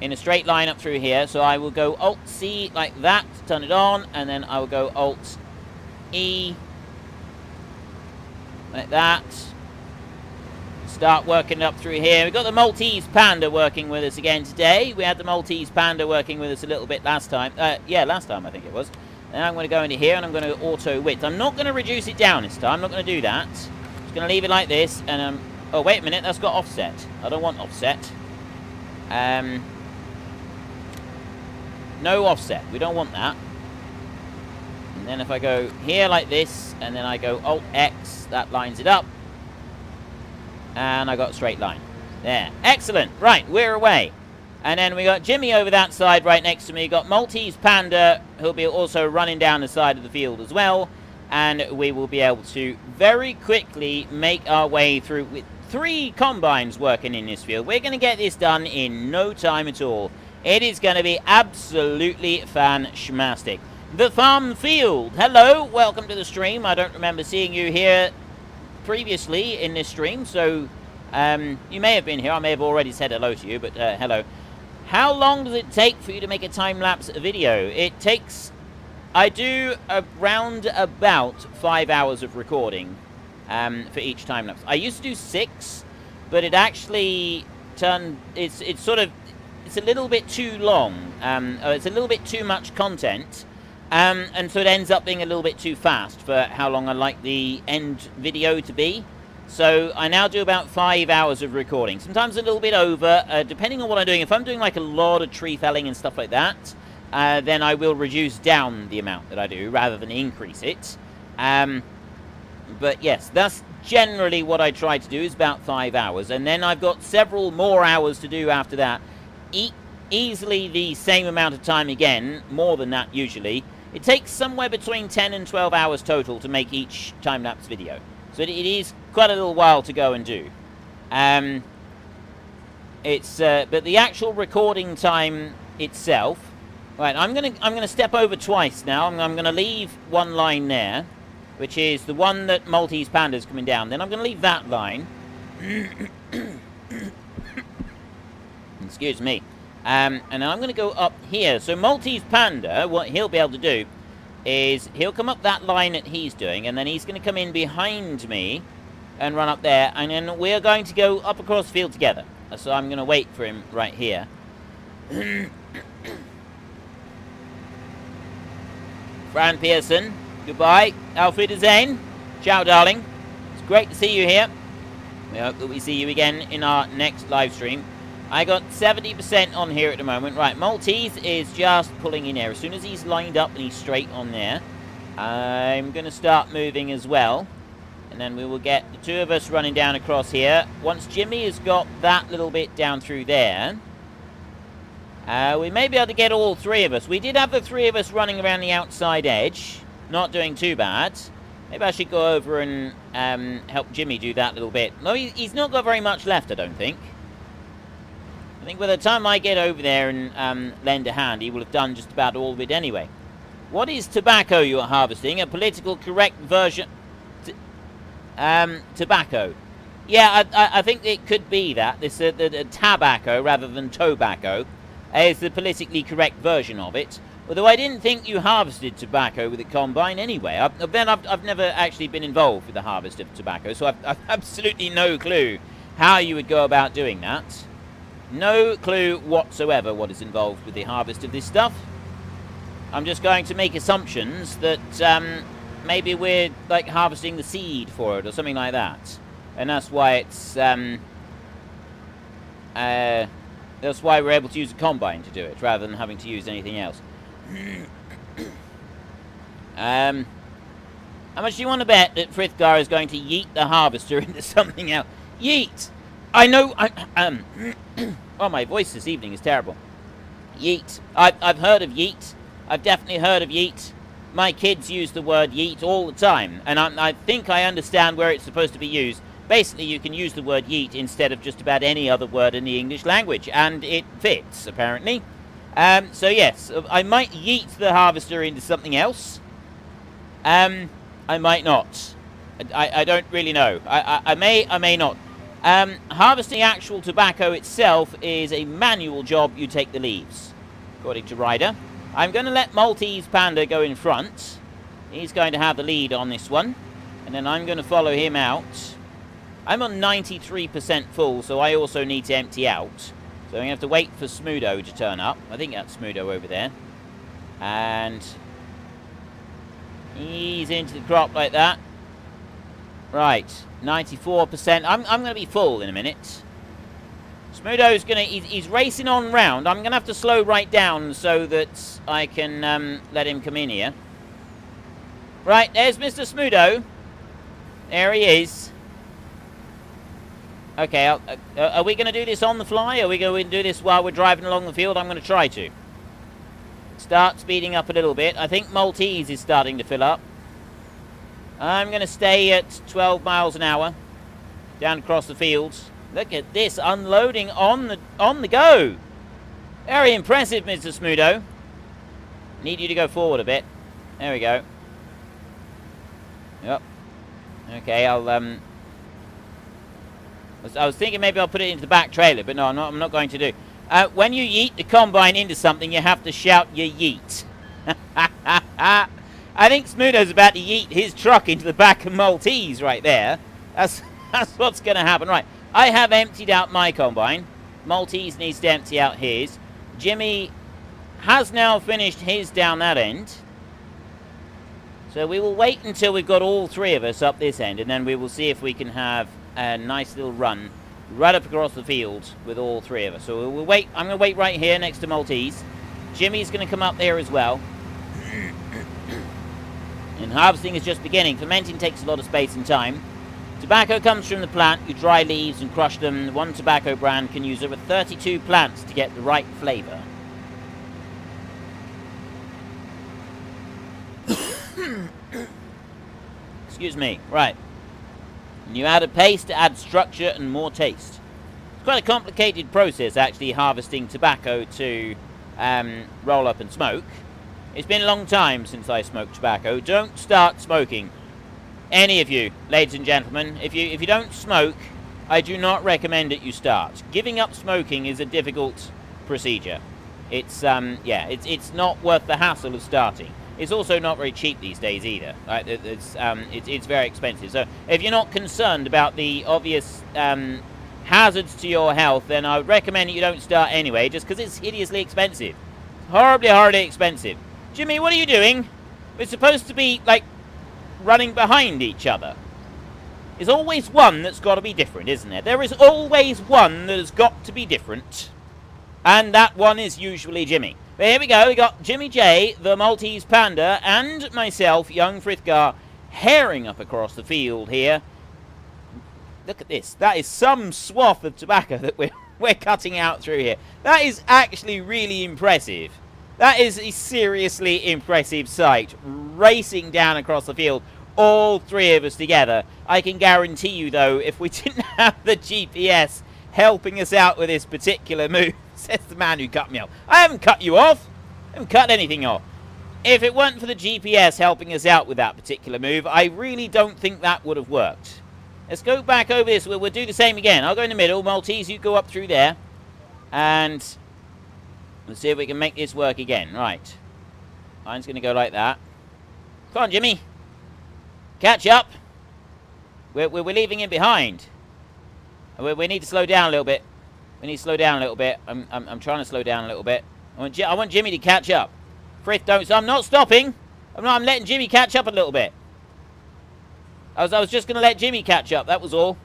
In a straight line up through here. So I will go Alt-C like that, turn it on, and then I will go Alt-E like that. Start working up through here. We've got the Maltese Panda working with us again today. We had the Maltese Panda working with us a little bit last time. Yeah, last time I think it was. Now I'm going to go into here and I'm going to auto width. I'm not going to reduce it down this time. I'm not going to do that. I'm just going to leave it like this. And oh, wait a minute. That's got offset. I don't want offset. No offset. We don't want that. And then if I go here like this, and then I go Alt-X, that lines it up. And I got a straight line. There. Excellent. Right, we're away. And then we got Jimmy over that side right next to me. Got Maltese Panda, who'll be also running down the side of the field as well. And we will be able to very quickly make our way through with 3 combines working in this field. We're going to get this done in no time at all. It is going to be absolutely fan-schmastic. The Farm Field. Hello, welcome to the stream. I don't remember seeing you here previously in this stream, so you may have been here. I may have already said hello to you, but hello. How long does it take for you to make a time-lapse video? It takes, I do around about 5 hours of recording for each time-lapse. I used to do 6, but it actually turned, it's a little bit too long. It's a little bit too much content. And so it ends up being a little bit too fast for how long I like the end video to be. So I now do about 5 hours of recording. Sometimes a little bit over, depending on what I'm doing. If I'm doing like a lot of tree felling and stuff like that, then I will reduce down the amount that I do rather than increase it. But yes, that's generally what I try to do, is about 5 hours. And then I've got several more hours to do after that. Easily the same amount of time again, more than that usually. It takes somewhere between 10 and 12 hours total to make each time-lapse video. So it is quite a little while to go and do. But the actual recording time itself... Right, I'm gonna step over twice now. I'm gonna leave one line there, which is the one that Maltese Panda's coming down. Then I'm gonna leave that line. Excuse me. And then I'm going to go up here. So Maltese Panda, what he'll be able to do is he'll come up that line that he's doing, and then he's going to come in behind me and run up there, and then we're going to go up across the field together. So I'm going to wait for him right here. Fran Pearson, goodbye. Auf Wiedersehen. Ciao, darling. It's great to see you here. We hope that we see you again in our next live stream. I got 70% on here at the moment. Right, Maltese is just pulling in there. As soon as he's lined up and he's straight on there, I'm going to start moving as well. And then we will get the 2 of us running down across here. Once Jimmy has got that little bit down through there, we may be able to get all 3 of us. We did have the 3 of us running around the outside edge. Not doing too bad. Maybe I should go over and help Jimmy do that little bit. No, he's not got very much left, I don't think. I think by the time I get over there and lend a hand, he will have done just about all of it anyway. What is tobacco you are harvesting? A political correct version... tobacco. Yeah, I think it could be that. This the tobacco rather than tobacco is the politically correct version of it. Although I didn't think you harvested tobacco with a combine anyway. I've never actually been involved with the harvest of tobacco, so I've absolutely no clue how you would go about doing that. No clue whatsoever what is involved with the harvest of this stuff. I'm just going to make assumptions that maybe we're like harvesting the seed for it or something like that. And that's why it's, that's why we're able to use a combine to do it, rather than having to use anything else. How much do you want to bet that Frithgar is going to yeet the harvester into something else? Yeet! I know, oh, my voice this evening is terrible. Yeet. I've heard of yeet. I've definitely heard of yeet. My kids use the word yeet all the time, and I think I understand where it's supposed to be used. Basically, you can use the word yeet instead of just about any other word in the English language, and it fits, apparently. So yes, I might yeet the harvester into something else. I might not. I don't really know. I may not. Harvesting actual tobacco itself is a manual job. You take the leaves, according to Ryder. I'm going to let Maltese Panda go in front. He's going to have the lead on this one, and then I'm going to follow him out. I'm on 93% full, so I also need to empty out. So I'm going to have to wait for Smudo to turn up. I think that's Smudo over there. And he's into the crop like that. Right, 94%. I'm going to be full in a minute. Smudo's going to... He's racing on round. I'm going to have to slow right down so that I can let him come in here. Right, there's Mr. Smudo. There he is. Okay, are we going to do this on the fly? Are we going to do this while we're driving along the field? I'm going to try to. Start speeding up a little bit. I think Maltese is starting to fill up. I'm going to stay at 12 miles an hour. Down across the fields. Look at this, unloading on the go. Very impressive, Mr. Smudo. Need you to go forward a bit. There we go. Yep. Okay, I was thinking maybe I'll put it into the back trailer, but no, I'm not going to do. When you yeet the combine into something, you have to shout your yeet. I think Smudo's about to yeet his truck into the back of Maltese right there. That's what's going to happen. Right, I have emptied out my combine. Maltese needs to empty out his. Jimmy has now finished his down that end. So we will wait until we've got all three of us up this end, and then we will see if we can have a nice little run right up across the field with all three of us. So we'll wait. I'm going to wait right here next to Maltese. Jimmy's going to come up there as well. And harvesting is just beginning. Fermenting takes a lot of space and time. Tobacco comes from the plant. You dry leaves and crush them. One tobacco brand can use over 32 plants to get the right flavour. Excuse me. Right. And you add a paste to add structure and more taste. It's quite a complicated process, actually, harvesting tobacco to roll up and smoke. It's been a long time since I smoked tobacco. Don't start smoking. Any of you, ladies and gentlemen, if you don't smoke, I do not recommend that you start. Giving up smoking is a difficult procedure. It's yeah, it's not worth the hassle of starting. It's also not very cheap these days either. Right? It's very expensive. So if you're not concerned about the obvious hazards to your health, then I would recommend that you don't start anyway, just because it's hideously expensive. Horribly, horribly expensive. Jimmy, what are you doing? We're supposed to be, like, running behind each other. There's always one that's got to be different, isn't there? There is always one that has got to be different. And that one is usually Jimmy. But here we go. We got Jimmy J, the Maltese Panda, and myself, young Frithgar, herring up across the field here. Look at this. That is some swath of tobacco that we're cutting out through here. That is actually really impressive. That is a seriously impressive sight. Racing down across the field, all three of us together. I can guarantee you, though, if we didn't have the GPS helping us out with this particular move, says the man who cut me off. I haven't cut you off. I haven't cut anything off. If it weren't for the GPS helping us out with that particular move, I really don't think that would have worked. Let's go back over this. We'll do the same again. I'll go in the middle. Maltese, you go up through there. And let's see if we can make this work again. Right. Mine's going to go like that. Come on, Jimmy. Catch up. We're leaving him behind. We need to slow down a little bit. We need to slow down a little bit. I'm trying to slow down a little bit. I want Jimmy to catch up. Frith, don't. So I'm not stopping. I'm letting Jimmy catch up a little bit. I was just going to let Jimmy catch up. That was all.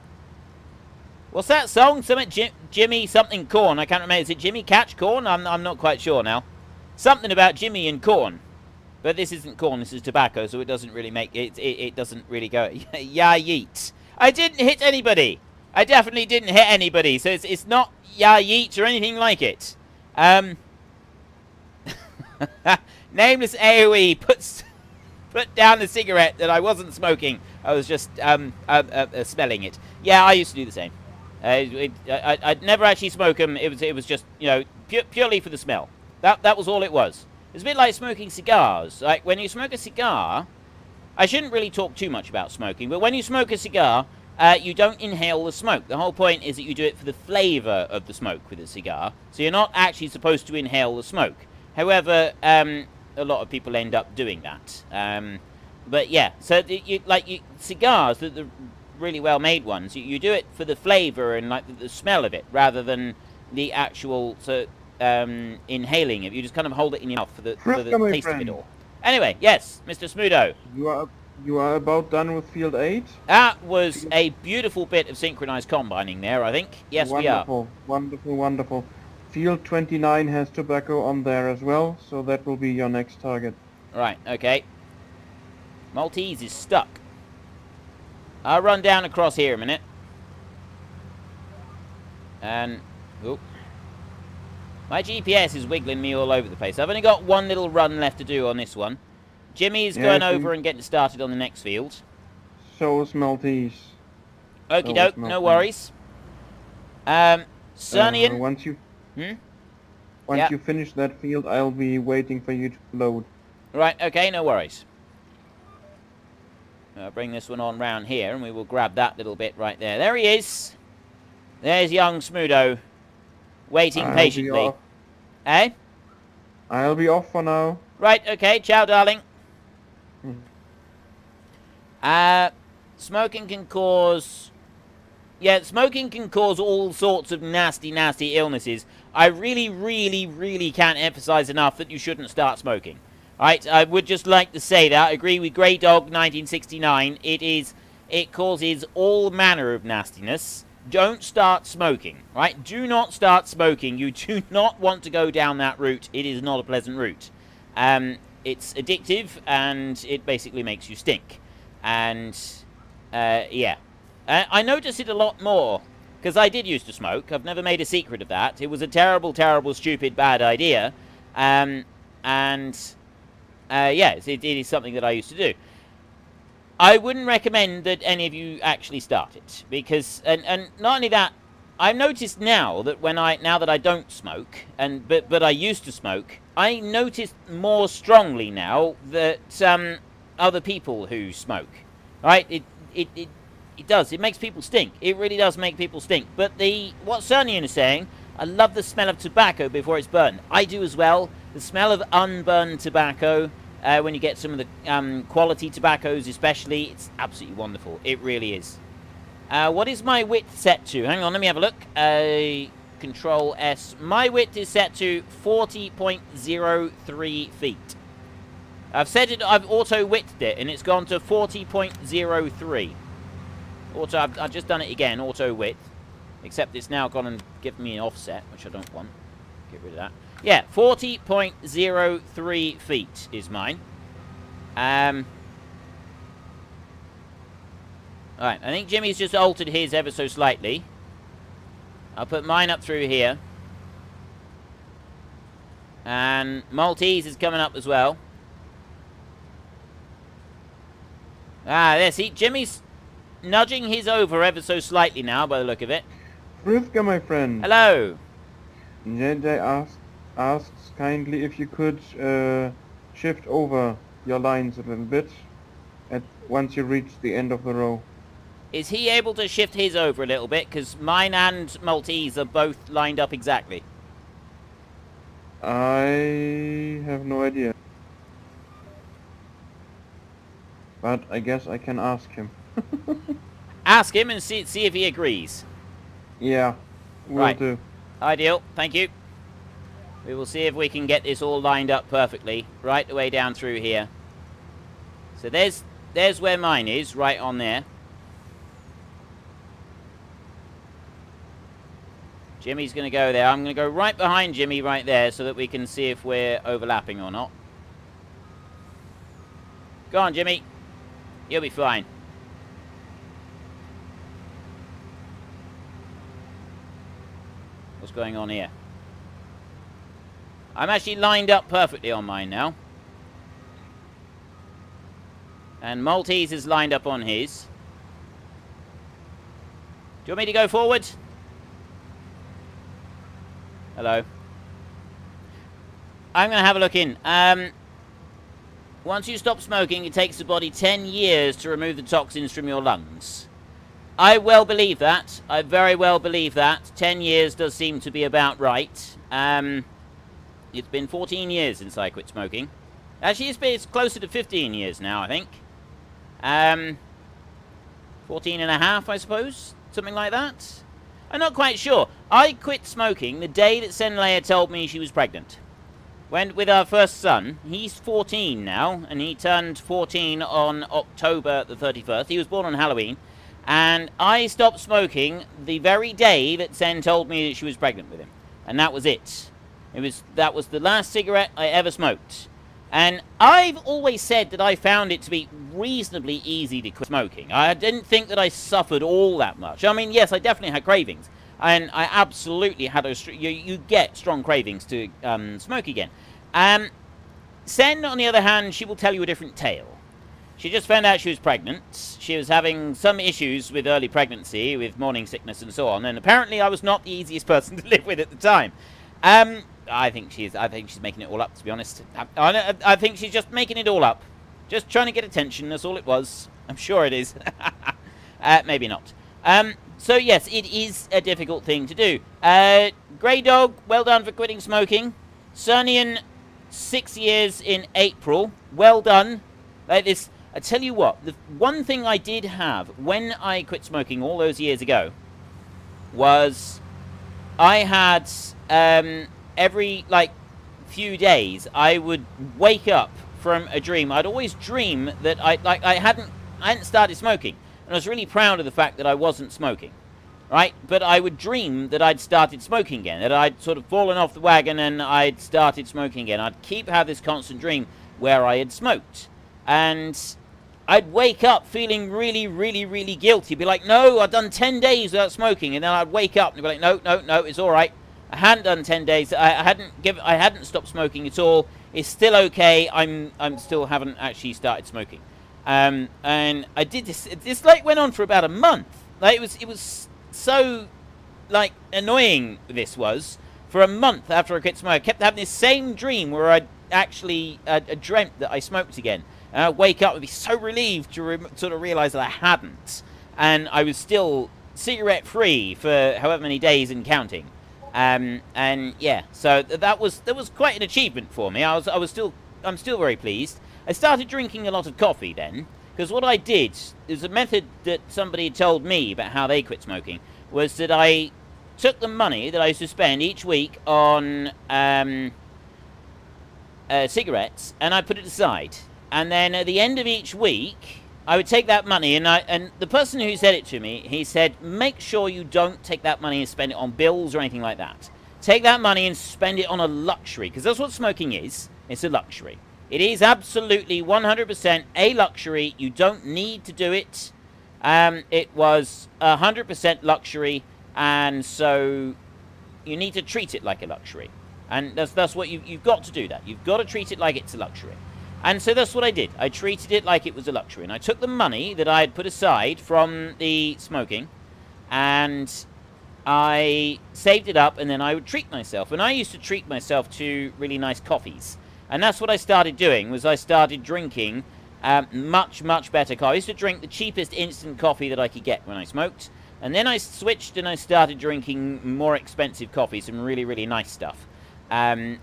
What's that song? Something Jimmy something corn. I can't remember. Is it Jimmy Catch Corn? I'm not quite sure now. Something about Jimmy and corn. But this isn't corn, this is tobacco, so it doesn't really make it. It doesn't really go. Yeah, yeet. I didn't hit anybody. I definitely didn't hit anybody, so it's not yeah yeet or anything like it. Nameless AOE put down the cigarette that I wasn't smoking. I was just smelling it. Yeah, I used to do the same. I'd never actually smoke them. It was just, you know, purely for the smell. That was all it was. It's a bit like smoking cigars. Like, when you smoke a cigar, I shouldn't really talk too much about smoking, but when you smoke a cigar, you don't inhale the smoke. The whole point is that you do it for the flavor of the smoke with a cigar, so you're not actually supposed to inhale the smoke. However, a lot of people end up doing that. But yeah, so cigars, the really well-made ones, you do it for the flavor and like the smell of it, rather than the actual inhaling it. You just kind of hold it in your mouth for the taste of it all. Anyway, yes, Mr. Smudo. You are about done with Field 8? That was a beautiful bit of synchronized combining there, I think. Yes, we are. Wonderful, wonderful. Field 29 has tobacco on there as well, so that will be your next target. Right, okay. Maltese is stuck. I'll run down across here a minute. And... oh. My GPS is wiggling me all over the place. I've only got one little run left to do on this one. Jimmy's going over and getting started on the next field. So is Maltese. Okie doke, no worries. Cernian. Once you finish that field, I'll be waiting for you to load. Right, okay, no worries. I'll bring this one on round here, and we will grab that little bit right there. There he is. There's young Smudo. Waiting patiently. Eh? I'll be off for now. Right, okay, ciao, darling. Smoking can cause... yeah, smoking can cause all sorts of nasty, nasty illnesses. I really, really, really can't emphasize enough that you shouldn't start smoking. Right, I would just like to say that. I agree with Grey Dog 1969. It causes all manner of nastiness. Don't start smoking, right? Do not start smoking. You do not want to go down that route. It is not a pleasant route. It's addictive, and it basically makes you stink. And, yeah. I notice it a lot more, because I did used to smoke. I've never made a secret of that. It was a terrible, terrible, stupid, bad idea. Yes, it is something that I used to do. I wouldn't recommend that any of you actually start it, because, and not only that, I've noticed now that now that I don't smoke, but I used to smoke, I notice more strongly now that other people who smoke, right? It does. It makes people stink. It really does make people stink. But what Cernian is saying, I love the smell of tobacco before it's burned. I do as well. The smell of unburned tobacco. When you get some of the quality tobaccos especially, it's absolutely wonderful. It really is. What is my width set to? Hang on, let me have a look. Control S. My width is set to 40.03 feet. I've auto-widthed it, and it's gone to 40.03. I've just done it again, auto-width. Except it's now gone and given me an offset, which I don't want. Get rid of that. Yeah, 40.03 feet is mine. Alright, I think Jimmy's just altered his ever so slightly. I'll put mine up through here. And Maltese is coming up as well. There, see, Jimmy's nudging his over ever so slightly now, by the look of it. Rivka, my friend. Hello. JJ asks kindly if you could shift over your lines a little bit once you reach the end of the row. Is he able to shift his over a little bit? Because mine and Maltese are both lined up exactly. I have no idea. But I guess I can ask him. Ask him and see if he agrees. Yeah, will do. Ideal, thank you. We will see if we can get this all lined up perfectly, right the way down through here. So there's where mine is, right on there. Jimmy's going to go there. I'm going to go right behind Jimmy right there so that we can see if we're overlapping or not. Go on, Jimmy. You'll be fine. What's going on here? I'm actually lined up perfectly on mine now. And Maltese is lined up on his. Do you want me to go forward? Hello. I'm going to have a look in. Once you stop smoking, it takes the body 10 years to remove the toxins from your lungs. I well believe that. I very well believe that. 10 years does seem to be about right. It's been 14 years since I quit smoking. Actually, it's closer to 15 years now, I think. 14 and a half, I suppose. Something like that. I'm not quite sure. I quit smoking the day that Senleia told me she was pregnant. Went with our first son. He's 14 now, and he turned 14 on October the 31st. He was born on Halloween. And I stopped smoking the very day that Sen told me that she was pregnant with him. And that was it. That was the last cigarette I ever smoked. And I've always said that I found it to be reasonably easy to quit smoking. I didn't think that I suffered all that much. I mean, yes, I definitely had cravings. And I absolutely had those... You get strong cravings to smoke again. Sen, on the other hand, she will tell you a different tale. She just found out she was pregnant. She was having some issues with early pregnancy, with morning sickness and so on. And apparently I was not the easiest person to live with at the time. I think she's making it all up, to be honest. I think she's just making it all up. Just trying to get attention, that's all it was. I'm sure it is. Maybe not. So yes, it is a difficult thing to do. Grey Dog, well done for quitting smoking. Cernian, 6 years in April. Well done. Like this, I tell you what, the one thing I did have when I quit smoking all those years ago was I had... every, few days, I would wake up from a dream. I'd always dream that I hadn't started smoking. And I was really proud of the fact that I wasn't smoking. Right? But I would dream that I'd started smoking again. That I'd sort of fallen off the wagon and I'd started smoking again. I'd have this constant dream where I had smoked. And I'd wake up feeling really, really, really guilty. Be like, no, I've done 10 days without smoking. And then I'd wake up and be like, no, it's all right. I hadn't done 10 days. I hadn't stopped smoking at all. It's still okay. I'm still haven't actually started smoking. And I did this. This went on for about a month. It was so annoying. This was for a month after I quit smoking. I kept having this same dream where I actually dreamt that I smoked again. And I'd wake up and be so relieved to sort of realize that I hadn't, and I was still cigarette free for however many days and counting. And yeah, so that was quite an achievement for me. I'm still very pleased. I started drinking a lot of coffee then, because what I did is a method that somebody told me about how they quit smoking was that I took the money that I used to spend each week on cigarettes and I put it aside, and then at the end of each week I would take that money, and the person who said it to me, he said, make sure you don't take that money and spend it on bills or anything like that. Take that money and spend it on a luxury, because that's what smoking is. It's a luxury. It is absolutely 100% a luxury. You don't need to do it. It was 100% luxury, and so you need to treat it like a luxury. And that's what you've got to do that. You've got to treat it like it's a luxury. And so that's what I did. I treated it like it was a luxury. And I took the money that I had put aside from the smoking, and I saved it up, and then I would treat myself. And I used to treat myself to really nice coffees. And that's what I started doing, was I started drinking much, much better coffee. I used to drink the cheapest instant coffee that I could get when I smoked. And then I switched and I started drinking more expensive coffee, some really, really nice stuff. And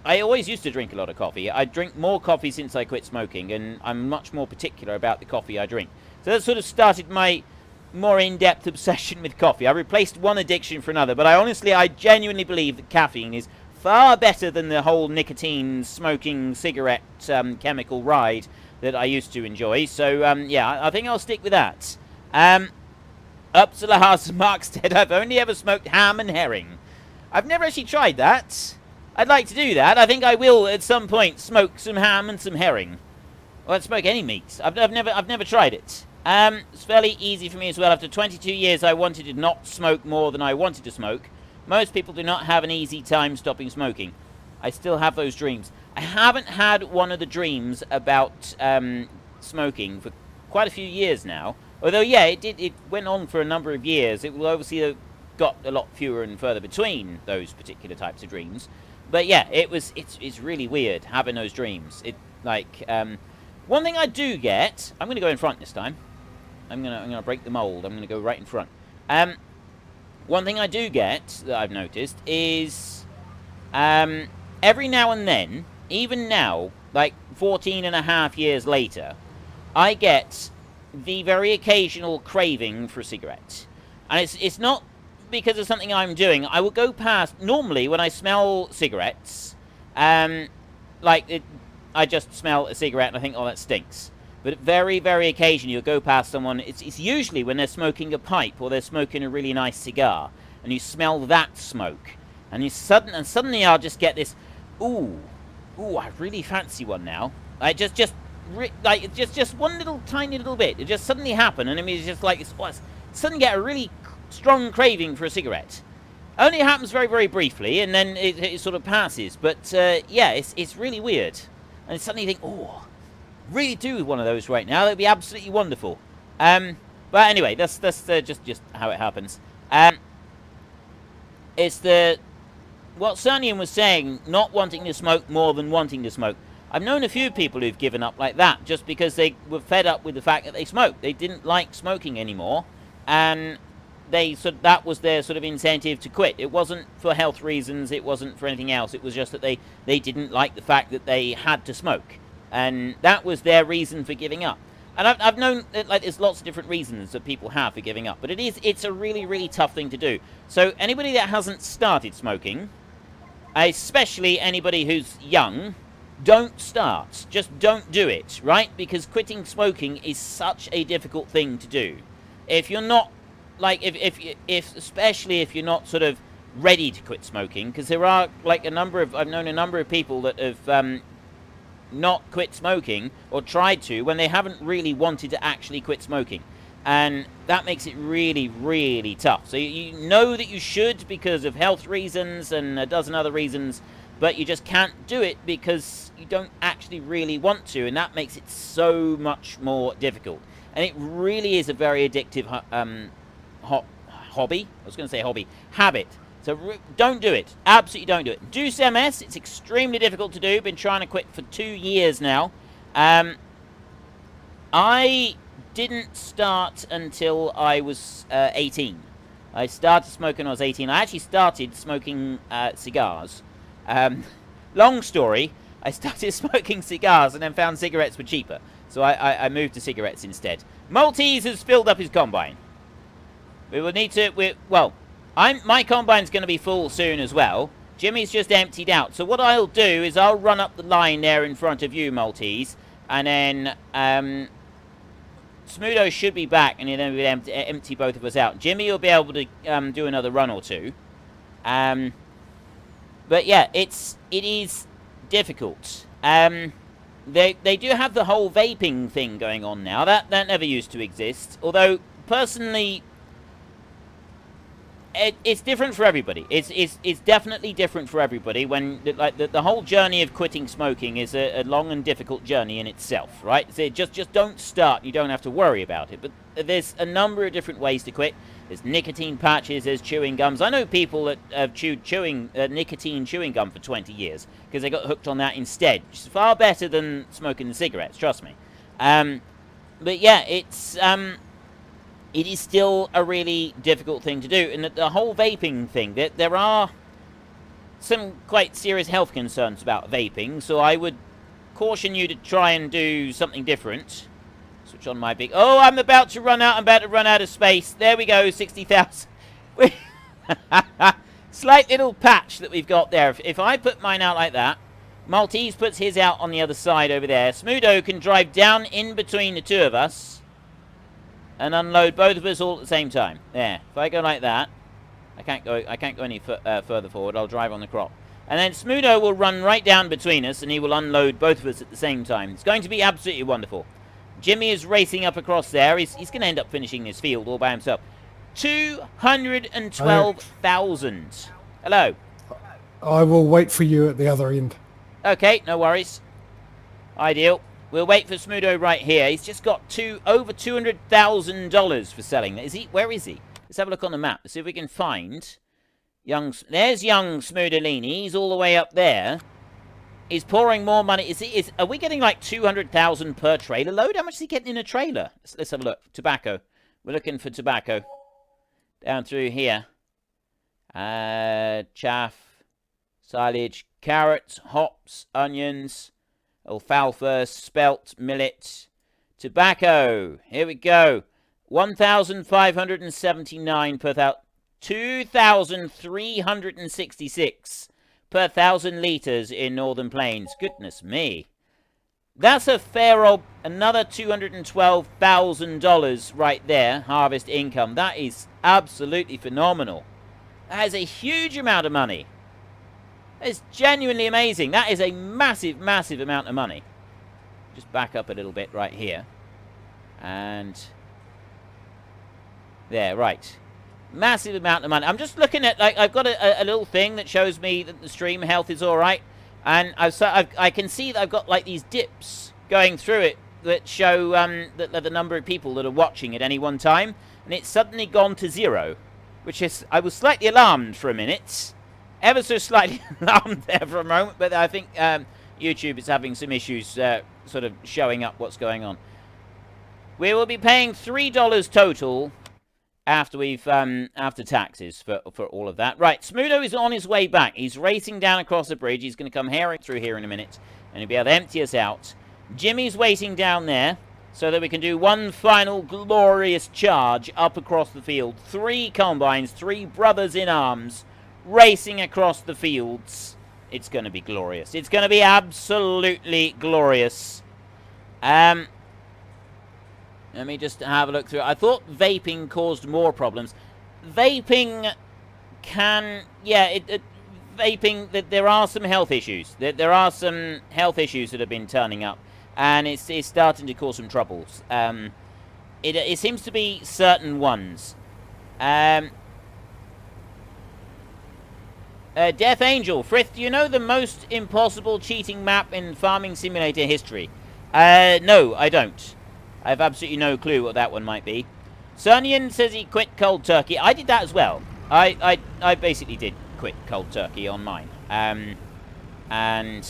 I always used to drink a lot of coffee. I drink more coffee since I quit smoking, and I'm much more particular about the coffee I drink. So that sort of started my more in-depth obsession with coffee. I replaced one addiction for another, but I genuinely believe that caffeine is far better than the whole nicotine, smoking, cigarette chemical ride that I used to enjoy. So, yeah, I think I'll stick with that. Uppsala House Markstead. I've only ever smoked ham and herring. I've never actually tried that. I'd like to do that. I think I will at some point smoke some ham and some herring. Or I'd smoke any meat. I've never tried it. It's fairly easy for me as well. After 22 years, I wanted to not smoke more than I wanted to smoke. Most people do not have an easy time stopping smoking. I still have those dreams. I haven't had one of the dreams about smoking for quite a few years now. Although, yeah, it went on for a number of years. It will obviously got a lot fewer and further between those particular types of dreams. But yeah, it's really weird having those dreams. One thing I do get, I'm going to go in front this time. I'm gonna break the mold. I'm going to go right in front. One thing I do get that I've noticed is every now and then, even now, like 14 and a half years later, I get the very occasional craving for a cigarette. And it's not because of something I'm doing. I will go past, normally when I smell cigarettes, I just smell a cigarette and I think, oh, that stinks. But very, very occasionally you'll go past someone, it's usually when they're smoking a pipe or they're smoking a really nice cigar, and you smell that smoke. And suddenly I'll just get this, ooh, I really fancy one now. Just one little tiny little bit. It just suddenly happened, and I mean, it's just like, suddenly get a really strong craving for a cigarette. Only happens very, very briefly, and then it sort of passes. But yeah, it's really weird. And suddenly you think, oh, really do one of those right now. That'd be absolutely wonderful. But anyway, that's just how it happens. It's what Cernian was saying, not wanting to smoke more than wanting to smoke. I've known a few people who've given up like that just because they were fed up with the fact that they smoked. They didn't like smoking anymore, and that was their sort of incentive to quit. It wasn't for health reasons, it wasn't for anything else. It was just that they didn't like the fact that they had to smoke, and that was their reason for giving up. And I've known that, like, there's lots of different reasons that people have for giving up, but it's a really, really tough thing to do. So anybody that hasn't started smoking, especially anybody who's young, don't start. Just don't do it, right? Because quitting smoking is such a difficult thing to do. If you're not, like, especially if you're not sort of ready to quit smoking, because there are, like, I've known a number of people that have not quit smoking, or tried to, when they haven't really wanted to actually quit smoking. And that makes it really, really tough. So you know that you should because of health reasons and a dozen other reasons, but you just can't do it because you don't actually really want to, and that makes it so much more difficult. And it really is a very addictive hobby. I was going to say hobby. Habit. So don't do it. Absolutely don't do it. Do MS. It's extremely difficult to do. Been trying to quit for 2 years now. I didn't start until I was 18. I started smoking when I was 18. I actually started smoking cigars. Long story, I started smoking cigars and then found cigarettes were cheaper. So I moved to cigarettes instead. Maltese has filled up his combine. We will need to... my combine's going to be full soon as well. Jimmy's just emptied out. So what I'll do is I'll run up the line there in front of you, Maltese. And then... Smootho should be back, and then we'll empty both of us out. Jimmy will be able to do another run or two. But yeah, it is difficult. They do have the whole vaping thing going on now. That never used to exist. Although, personally, it's different for everybody. It's definitely different for everybody. When the whole journey of quitting smoking is a long and difficult journey in itself, right? So just don't start. You don't have to worry about it. But there's a number of different ways to quit. There's nicotine patches. There's chewing gums. I know people that have chewed nicotine chewing gum for 20 years because they got hooked on that instead, which is far better than smoking the cigarettes. Trust me. But yeah, it is still a really difficult thing to do. And the whole vaping thing, there are some quite serious health concerns about vaping, so I would caution you to try and do something different. Switch on my big... Oh, I'm about to run out. I'm about to run out of space. There we go, 60,000. Slight little patch that we've got there. If I put mine out like that, Maltese puts his out on the other side over there. Smootho can drive down in between the two of us. and unload both of us all at the same time. There. If I go like that, I can't go any further forward. I'll drive on the crop. And then Smudo will run right down between us, and he will unload both of us at the same time. It's going to be absolutely wonderful. Jimmy is racing up across there. He's going to end up finishing this field all by himself. 212,000. Hello. I will wait for you at the other end. Okay, no worries. Ideal. We'll wait for Smudo right here. He's just got over $200,000 for selling. Is he? Where is he? Let's have a look on the map. Let's see if we can find there's young Smudolini. He's all the way up there. He's pouring more money. Are we getting like 200,000 per trailer load? How much is he getting in a trailer? Let's have a look. Tobacco. We're looking for tobacco. Down through here. Chaff, silage, carrots, hops, onions, alfalfa, spelt, millet, tobacco. Here we go. 1,579 per thousand. 2,366 per 1,000 litres in Northern Plains. Goodness me. That's a fair old, another $212,000 right there, harvest income. That is absolutely phenomenal. That is a huge amount of money. It's genuinely amazing. That is a massive, massive amount of money. Just back up a little bit right here. And there, right. Massive amount of money. I'm just looking at, like, I've got a little thing that shows me that the stream health is all right. And I can see that I've got, like, these dips going through it that show the number of people that are watching at any one time. And it's suddenly gone to 0, which is, I was slightly alarmed for a minute. Ever so slightly alarmed there for a moment. But I think YouTube is having some issues sort of showing up what's going on. We will be paying $3 total after we've after taxes for all of that. Right, Smudo is on his way back. He's racing down across the bridge. He's going to come through here in a minute, and he'll be able to empty us out. Jimmy's waiting down there so that we can do one final glorious charge up across the field. 3 combines, 3 brothers in arms, racing across the fields. It's going to be glorious. It's going to be absolutely glorious. Let me just have a look through. I thought vaping caused more problems. Vaping can... Yeah, vaping... There are some health issues. There are some health issues that have been turning up. And it's starting to cause some troubles. It seems to be certain ones. Death Angel. Frith, do you know the most impossible cheating map in Farming Simulator history? No, I don't. I have absolutely no clue what that one might be. Cernian says he quit cold turkey. I did that as well. I basically did quit cold turkey on mine. And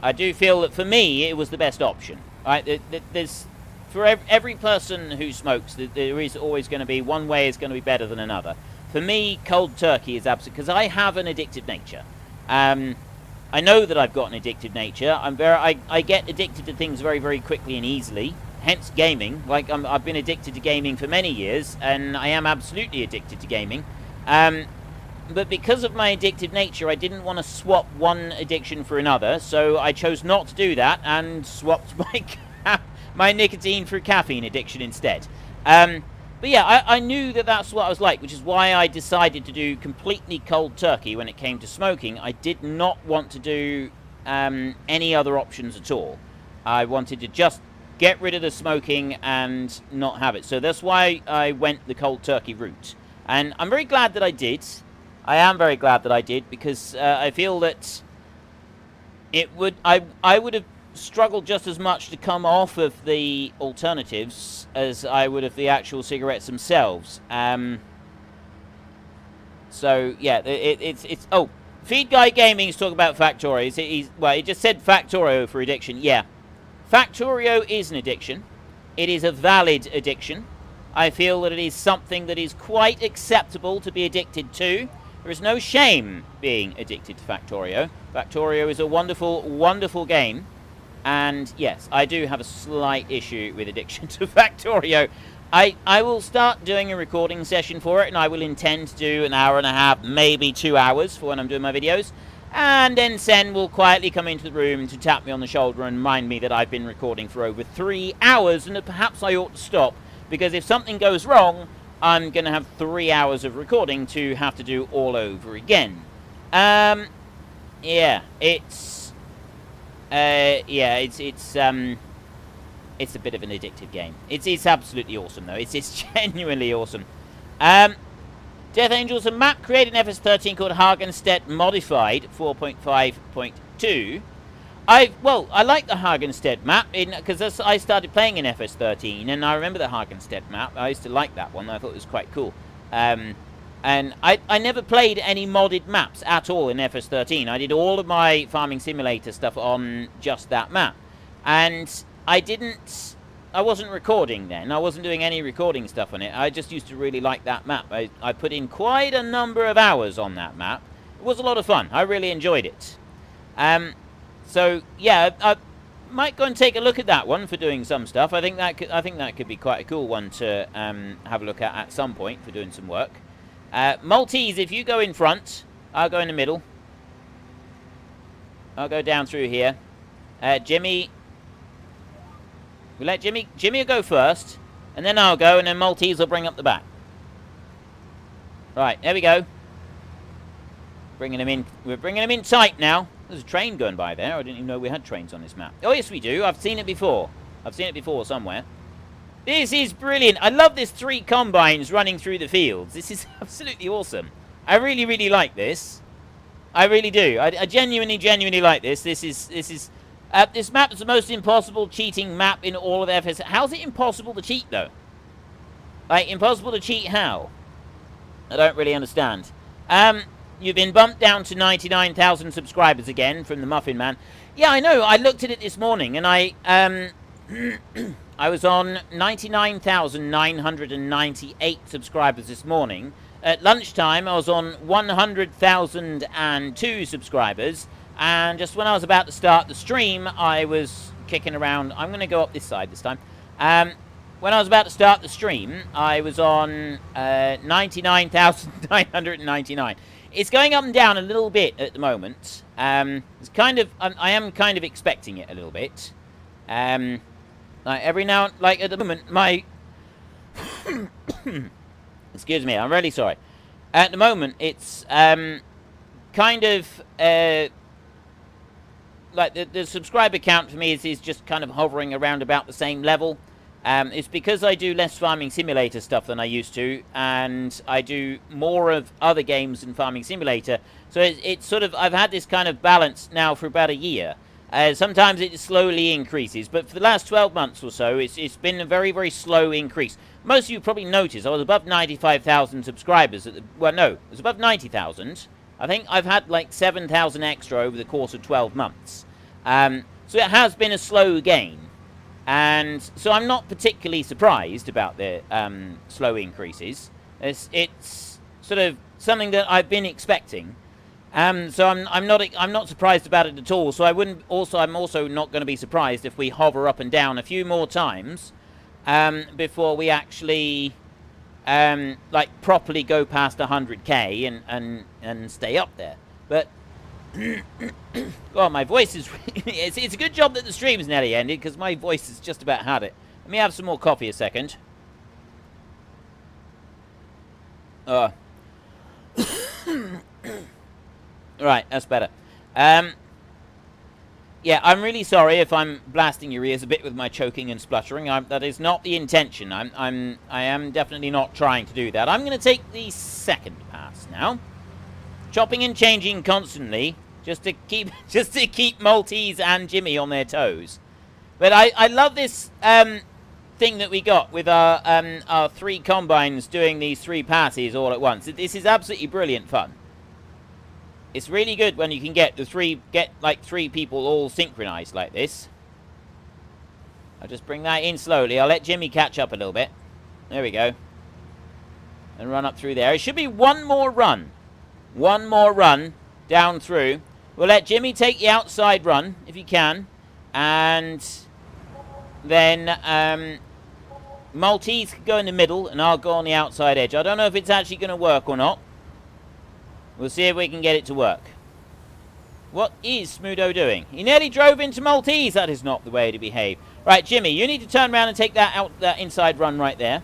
I do feel that for me, it was the best option. Right? There's, for every person who smokes, there is always going to be, one way is going to be better than another. For me, cold turkey is absolute, because I have an addictive nature. I know that I've got an addictive nature. I get addicted to things very, very quickly and easily. Hence gaming. Like, I've been addicted to gaming for many years, and I am absolutely addicted to gaming. But because of my addictive nature, I didn't want to swap one addiction for another, so I chose not to do that and swapped my nicotine for caffeine addiction instead. But yeah, I knew that that's what I was like, which is why I decided to do completely cold turkey when it came to smoking. I did not want to do any other options at all. I wanted to just get rid of the smoking and not have it. So that's why I went the cold turkey route. And I'm very glad that I did. I am very glad that I did, because I feel that I would have struggled just as much to come off of the alternatives as I would of the actual cigarettes themselves. So yeah, it's oh, Feed Guy Gaming is talking about Factorio. Well, he just said Factorio for addiction. Yeah, Factorio is an addiction. It is a valid addiction. I feel that it is something that is quite acceptable to be addicted to. There is no shame being addicted to Factorio. Factorio is a wonderful, wonderful game. And yes, I do have a slight issue with addiction to Factorio. I will start doing a recording session for it, and I will intend to do an hour and a half, maybe 2 hours for when I'm doing my videos. And then Sen will quietly come into the room to tap me on the shoulder and remind me that I've been recording for over 3 hours and that perhaps I ought to stop, because if something goes wrong, I'm going to have 3 hours of recording to have to do all over again. Yeah, it's a bit of an addictive game. It's absolutely awesome though. It's genuinely awesome. Death Angels, a map created in FS13 called Hagenstedt Modified 4.5.2. I like the Hagenstedt map because I started playing in FS13 and I remember the Hagenstedt map. I used to like that one. I thought it was quite cool. And I never played any modded maps at all in FS13. I did all of my Farming Simulator stuff on just that map. And I wasn't recording then. I wasn't doing any recording stuff on it. I just used to really like that map. I put in quite a number of hours on that map. It was a lot of fun. I really enjoyed it. So yeah, I might go and take a look at that one for doing some stuff. I think that could be quite a cool one to have a look at some point for doing some work. Maltese, if you go in front, I'll go in the middle. I'll go down through here. Jimmy, we'll let Jimmy will go first, and then I'll go, and then Maltese will bring up the back. Right, there we go. Bringing him in. We're bringing him in tight now. There's a train going by there. I didn't even know we had trains on this map. Oh, yes, we do. I've seen it before. I've seen it before somewhere. This is brilliant. I love this 3 combines running through the fields. This is absolutely awesome. I really, really like this. I really do. I genuinely, genuinely like this. This map is the most impossible cheating map in all of FS. How's it impossible to cheat, though? Like, impossible to cheat how? I don't really understand. You've been bumped down to 99,000 subscribers again from the Muffin Man. Yeah, I know. I looked at it this morning, and I was on 99,998 subscribers this morning. At lunchtime, I was on 100,002 subscribers. And just when I was about to start the stream, I was kicking around. I'm going to go up this side this time. When I was about to start the stream, I was on 99,999. It's going up and down a little bit at the moment. It's kind of, I am kind of expecting it a little bit. Like every now, like at the moment, my, excuse me, I'm really sorry. At the moment, it's kind of like the subscriber count for me is just kind of hovering around about the same level. It's because I do less Farming Simulator stuff than I used to, and I do more of other games than Farming Simulator. So it's sort of, I've had this kind of balance now for about a year. Sometimes it slowly increases, but for the last 12 months or so, it's been a very, very slow increase. Most of you probably noticed I was above 95,000 subscribers. Well, no, it was above 90,000. I think I've had like 7,000 extra over the course of 12 months. So it has been a slow gain. And so I'm not particularly surprised about the slow increases. It's sort of something that I've been expecting. So I'm not surprised about it at all. So I'm also not going to be surprised if we hover up and down a few more times before we actually like properly go past 100k and stay up there. But oh, my voice is it's a good job that the stream's nearly ended, because my voice has just about had it. Let me have some more coffee a second. Right, that's better. Yeah, I'm really sorry if I'm blasting your ears a bit with my choking and spluttering. That is not the intention. I am definitely not trying to do that. I'm going to take the second pass now. Chopping and changing constantly, just to keep Maltese and Jimmy on their toes. But I love this thing that we got with our 3 combines doing these 3 passes all at once. This is absolutely brilliant fun. It's really good when you can get like 3 people all synchronized like this. I'll just bring that in slowly. I'll let Jimmy catch up a little bit. There we go. And run up through there. It should be one more run. One more run down through. We'll let Jimmy take the outside run, if he can. And then Maltese can go in the middle, and I'll go on the outside edge. I don't know if it's actually going to work or not. We'll see if we can get it to work. What is Smudo doing? He nearly drove into Maltese. That is not the way to behave. Right, Jimmy, you need to turn around and take that inside run right there.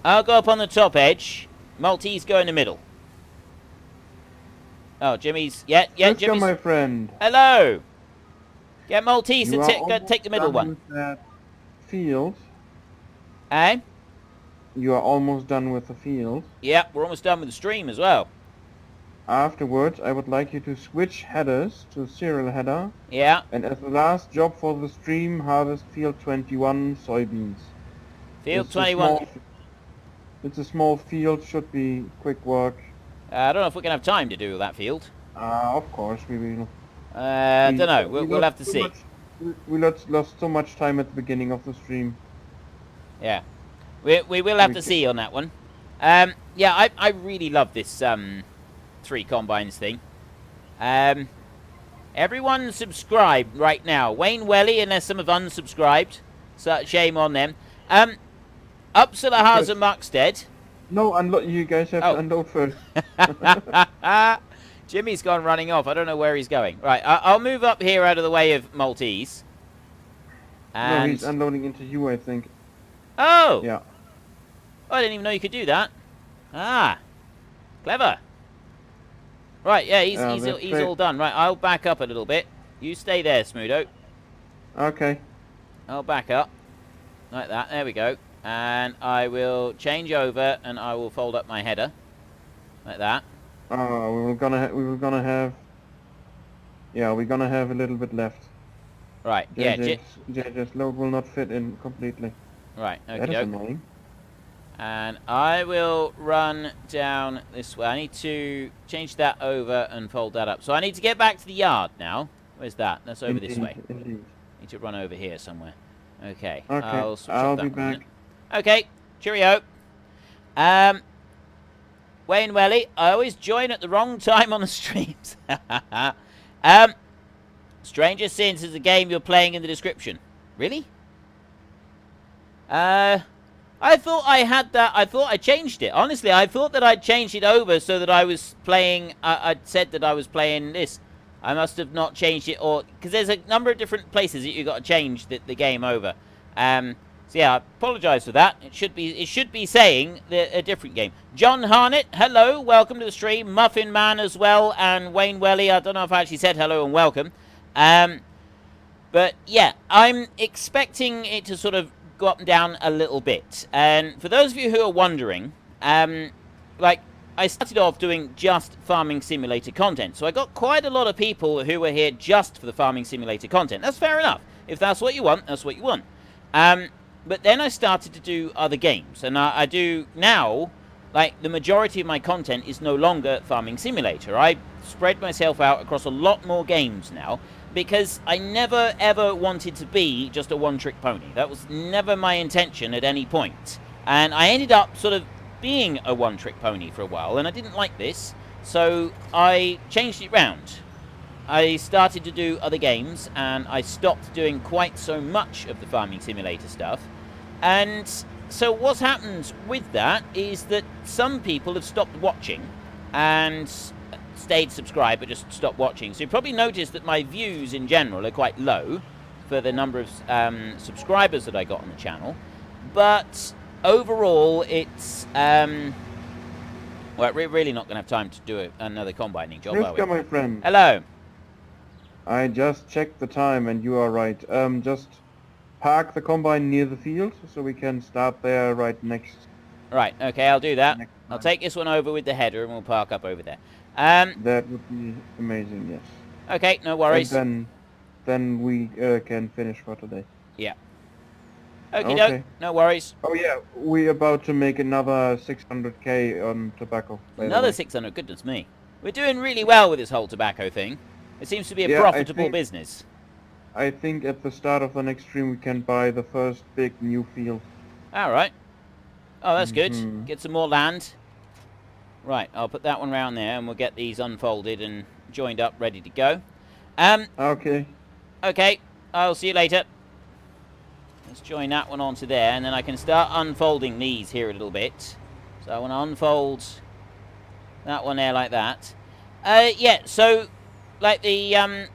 I'll go up on the top edge. Maltese go in the middle. Oh, Jimmy's... Yeah, Jimmy's... my friend. Hello! Get Maltese You to are take the middle almost one. done with that field. Eh? You are almost done with the field. Yeah, we're almost done with the stream as well. Afterwards, I would like you to switch headers to serial header. Yeah. And as the last job for the stream, harvest field 21 soybeans. Field It's 21. It's a small field, should be quick work. I don't know if we're going to have time to do that field. Of course, we will. I don't know. We'll have to see. We lost so much time at the beginning of the stream. Yeah. We will have to see on that one. Yeah, I really love this 3 combines thing. Everyone subscribed right now. Wayne Welly, unless some have unsubscribed. So shame on them. Upsala Haza Muckstead. No, unload. You guys have to unload first. Jimmy's gone running off. I don't know where he's going. Right, I'll move up here out of the way of Maltese. And... No, he's unloading into you, I think. Oh! Yeah. Oh, I didn't even know you could do that. Ah. Clever. Right, yeah, he's all done. Right, I'll back up a little bit. You stay there, Smoodo. Okay. I'll back up. Like that. There we go. And I will change over and I will fold up my header. Like that. We were gonna have a little bit left. Right, yeah. JJ's load will not fit in completely. Right, okay. That is annoying. And I will run down this way. I need to change that over and fold that up. So I need to get back to the yard now. Where's that? That's over this way. Indeed. Need to run over here somewhere. Okay. Okay, I'll be back. Okay, cheerio. Wayne Welly, I always join at the wrong time on the streams. Stranger Sins is a game you're playing in the description. Really? I thought I had that. I thought I changed it. Honestly, I thought that I'd changed it over so that I was playing. I'd said that I was playing this. I must have not changed it, or because there's a number of different places that you've got to change the game over. So yeah, I apologise for that. It should be saying a different game. John Harnett, hello, welcome to the stream. Muffin Man as well, and Wayne Welly. I don't know if I actually said hello and welcome. But yeah, I'm expecting it to sort of go up and down a little bit. And for those of you who are wondering, like, I started off doing just Farming Simulator content. So I got quite a lot of people who were here just for the Farming Simulator content. That's fair enough. If that's what you want, that's what you want. But then I started to do other games. And I do now, like, the majority of my content is no longer Farming Simulator. I spread myself out across a lot more games now, because I never ever wanted to be just a one-trick pony. That was never my intention at any point. And I ended up sort of being a one-trick pony for a while, and I didn't like this, so I changed it round. I started to do other games, and I stopped doing quite so much of the Farming Simulator stuff. And so what's happened with that is that some people have stopped watching and stayed subscribed but just stopped watching. So you probably noticed that my views in general are quite low for the number of subscribers that I got on the channel. But overall, it's well, we're really not going to have time to do another combining job, are we? My friend. Hello. I just checked the time, and you are right. Just park the combine near the field, so we can start there right next. Right. Okay, I'll do that. I'll take this one over with the header, and we'll park up over there. That would be amazing. Yes. Okay, no worries. And then we can finish for today. Yeah. Okie doke, no worries. Oh yeah, we're about to make another 600k on tobacco. Another 600, goodness me. We're doing really well with this whole tobacco thing. It seems to be a profitable business. I think at the start of the next stream we can buy the first big new field. Alright. Oh, that's good. Get some more land. Right, I'll put that one round there and we'll get these unfolded and joined up, ready to go. Okay. Okay, I'll see you later. Let's join that one onto there, and then I can start unfolding these here a little bit. So I want to unfold that one there like that. Yeah, so, like the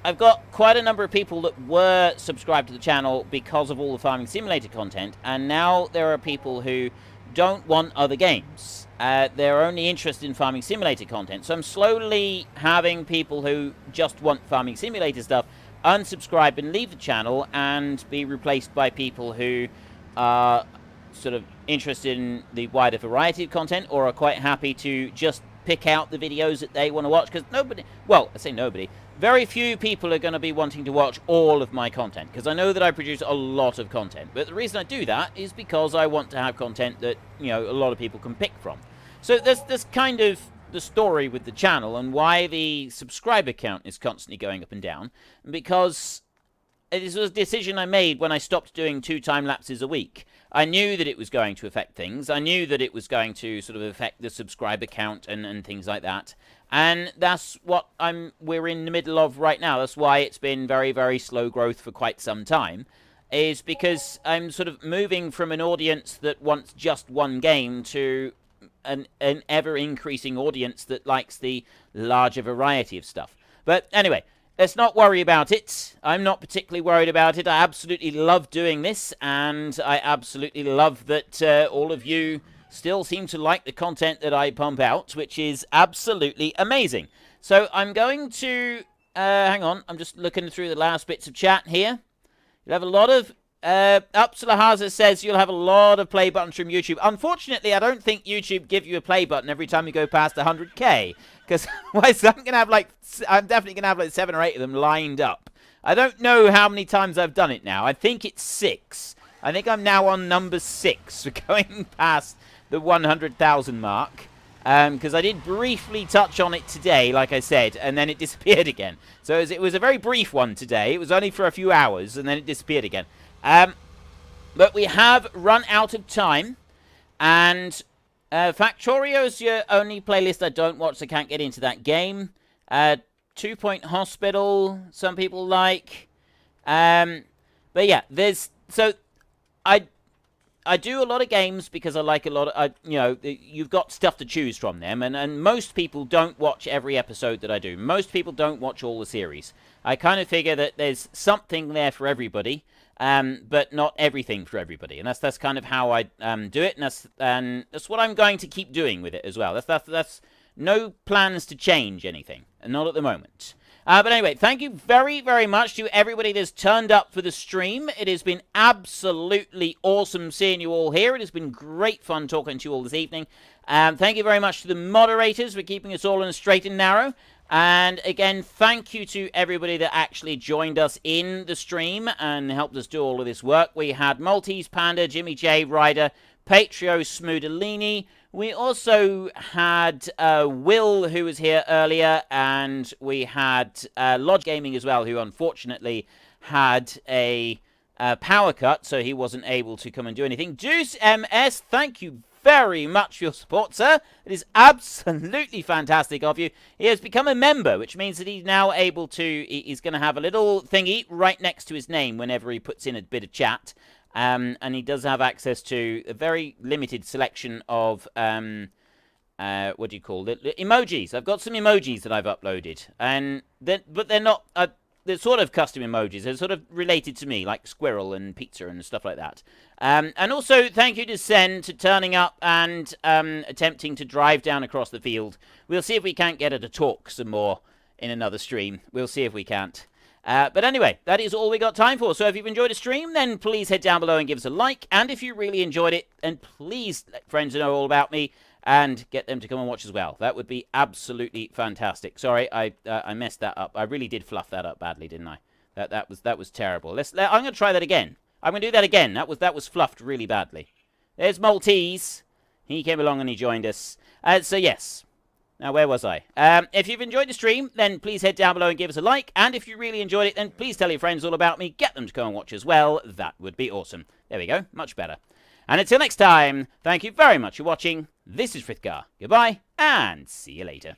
I've got quite a number of people that were subscribed to the channel because of all the Farming Simulator content, and now there are people who don't want other games. They're only interested in Farming Simulator content. So I'm slowly having people who just want Farming Simulator stuff unsubscribe and leave the channel and be replaced by people who are sort of interested in the wider variety of content or are quite happy to just pick out the videos that they want to watch. Because nobody, well, I say nobody, very few people are going to be wanting to watch all of my content, because I know that I produce a lot of content. But the reason I do that is because I want to have content that, you know, a lot of people can pick from. So there's kind of the story with the channel and why the subscriber count is constantly going up and down. Because it was a decision I made when I stopped doing 2 time lapses a week. I knew that it was going to affect things. I knew that it was going to sort of affect the subscriber count and things like that. And that's what we're in the middle of right now. That's why it's been very, very slow growth for quite some time. Is because I'm sort of moving from an audience that wants just one game to an ever-increasing audience that likes the larger variety of stuff. But anyway, let's not worry about it. I'm not particularly worried about it. I absolutely love doing this, and I absolutely love that all of you still seem to like the content that I pump out, which is absolutely amazing. So I'm going to... hang on, I'm just looking through the last bits of chat here. You'll have a lot of... Upsalahaza says you'll have a lot of play buttons from YouTube. Unfortunately, I don't think YouTube give you a play button every time you go past 100k. Because otherwise I'm definitely going to have like 7 or 8 of them lined up. I don't know how many times I've done it now. I think it's 6. I think I'm now on number 6 for going past the 100,000 mark. Because I did briefly touch on it today, like I said, and then it disappeared again. So it was a very brief one today. It was only for a few hours, and then it disappeared again. But we have run out of time, and Factorio is your only playlist I don't watch, so I can't get into that game. 2 Point Hospital, some people like. But yeah, I do a lot of games because I like a lot of, you know, you've got stuff to choose from them, and most people don't watch every episode that I do. Most people don't watch all the series. I kind of figure that there's something there for everybody, but not everything for everybody, and that's kind of how I do it, and that's what I'm going to keep doing with it as well. That's no plans to change anything, and not at the moment. But anyway, thank you very, very much to everybody that's turned up for the stream. It has been absolutely awesome seeing you all here. It has been great fun talking to you all this evening. Thank you very much to the moderators for keeping us all in a straight and narrow. And again, thank you to everybody that actually joined us in the stream and helped us do all of this work. We had Maltese Panda, Jimmy J, Ryder, Patrio Smoodelini. We also had Will, who was here earlier, and we had Lodge Gaming as well, who unfortunately had a power cut, so he wasn't able to come and do anything. Deuce MS, thank you very much for your support, sir. It is absolutely fantastic of you. He has become a member, which means that he's now able to... He's going to have a little thingy right next to his name whenever he puts in a bit of chat. And he does have access to a very limited selection of, what do you call it? Emojis. I've got some emojis that I've uploaded. But they're not, they're sort of custom emojis. They're sort of related to me, like squirrel and pizza and stuff like that. And also, thank you to Sen to turning up and attempting to drive down across the field. We'll see if we can't get her to talk some more in another stream. We'll see if we can't. But anyway, that is all we got time for. So if you've enjoyed the stream, then please head down below and give us a like. And if you really enjoyed it, then please let friends know all about me and get them to come and watch as well. That would be absolutely fantastic. Sorry, I messed that up. I really did fluff that up badly, didn't I? That was terrible. I'm going to try that again. I'm going to do that again. That was fluffed really badly. There's Maltese. He came along and he joined us. So yes. Now, where was I? If you've enjoyed the stream, then please head down below and give us a like. And if you really enjoyed it, then please tell your friends all about me. Get them to come and watch as well. That would be awesome. There we go. Much better. And until next time, thank you very much for watching. This is Frithgar. Goodbye, and see you later.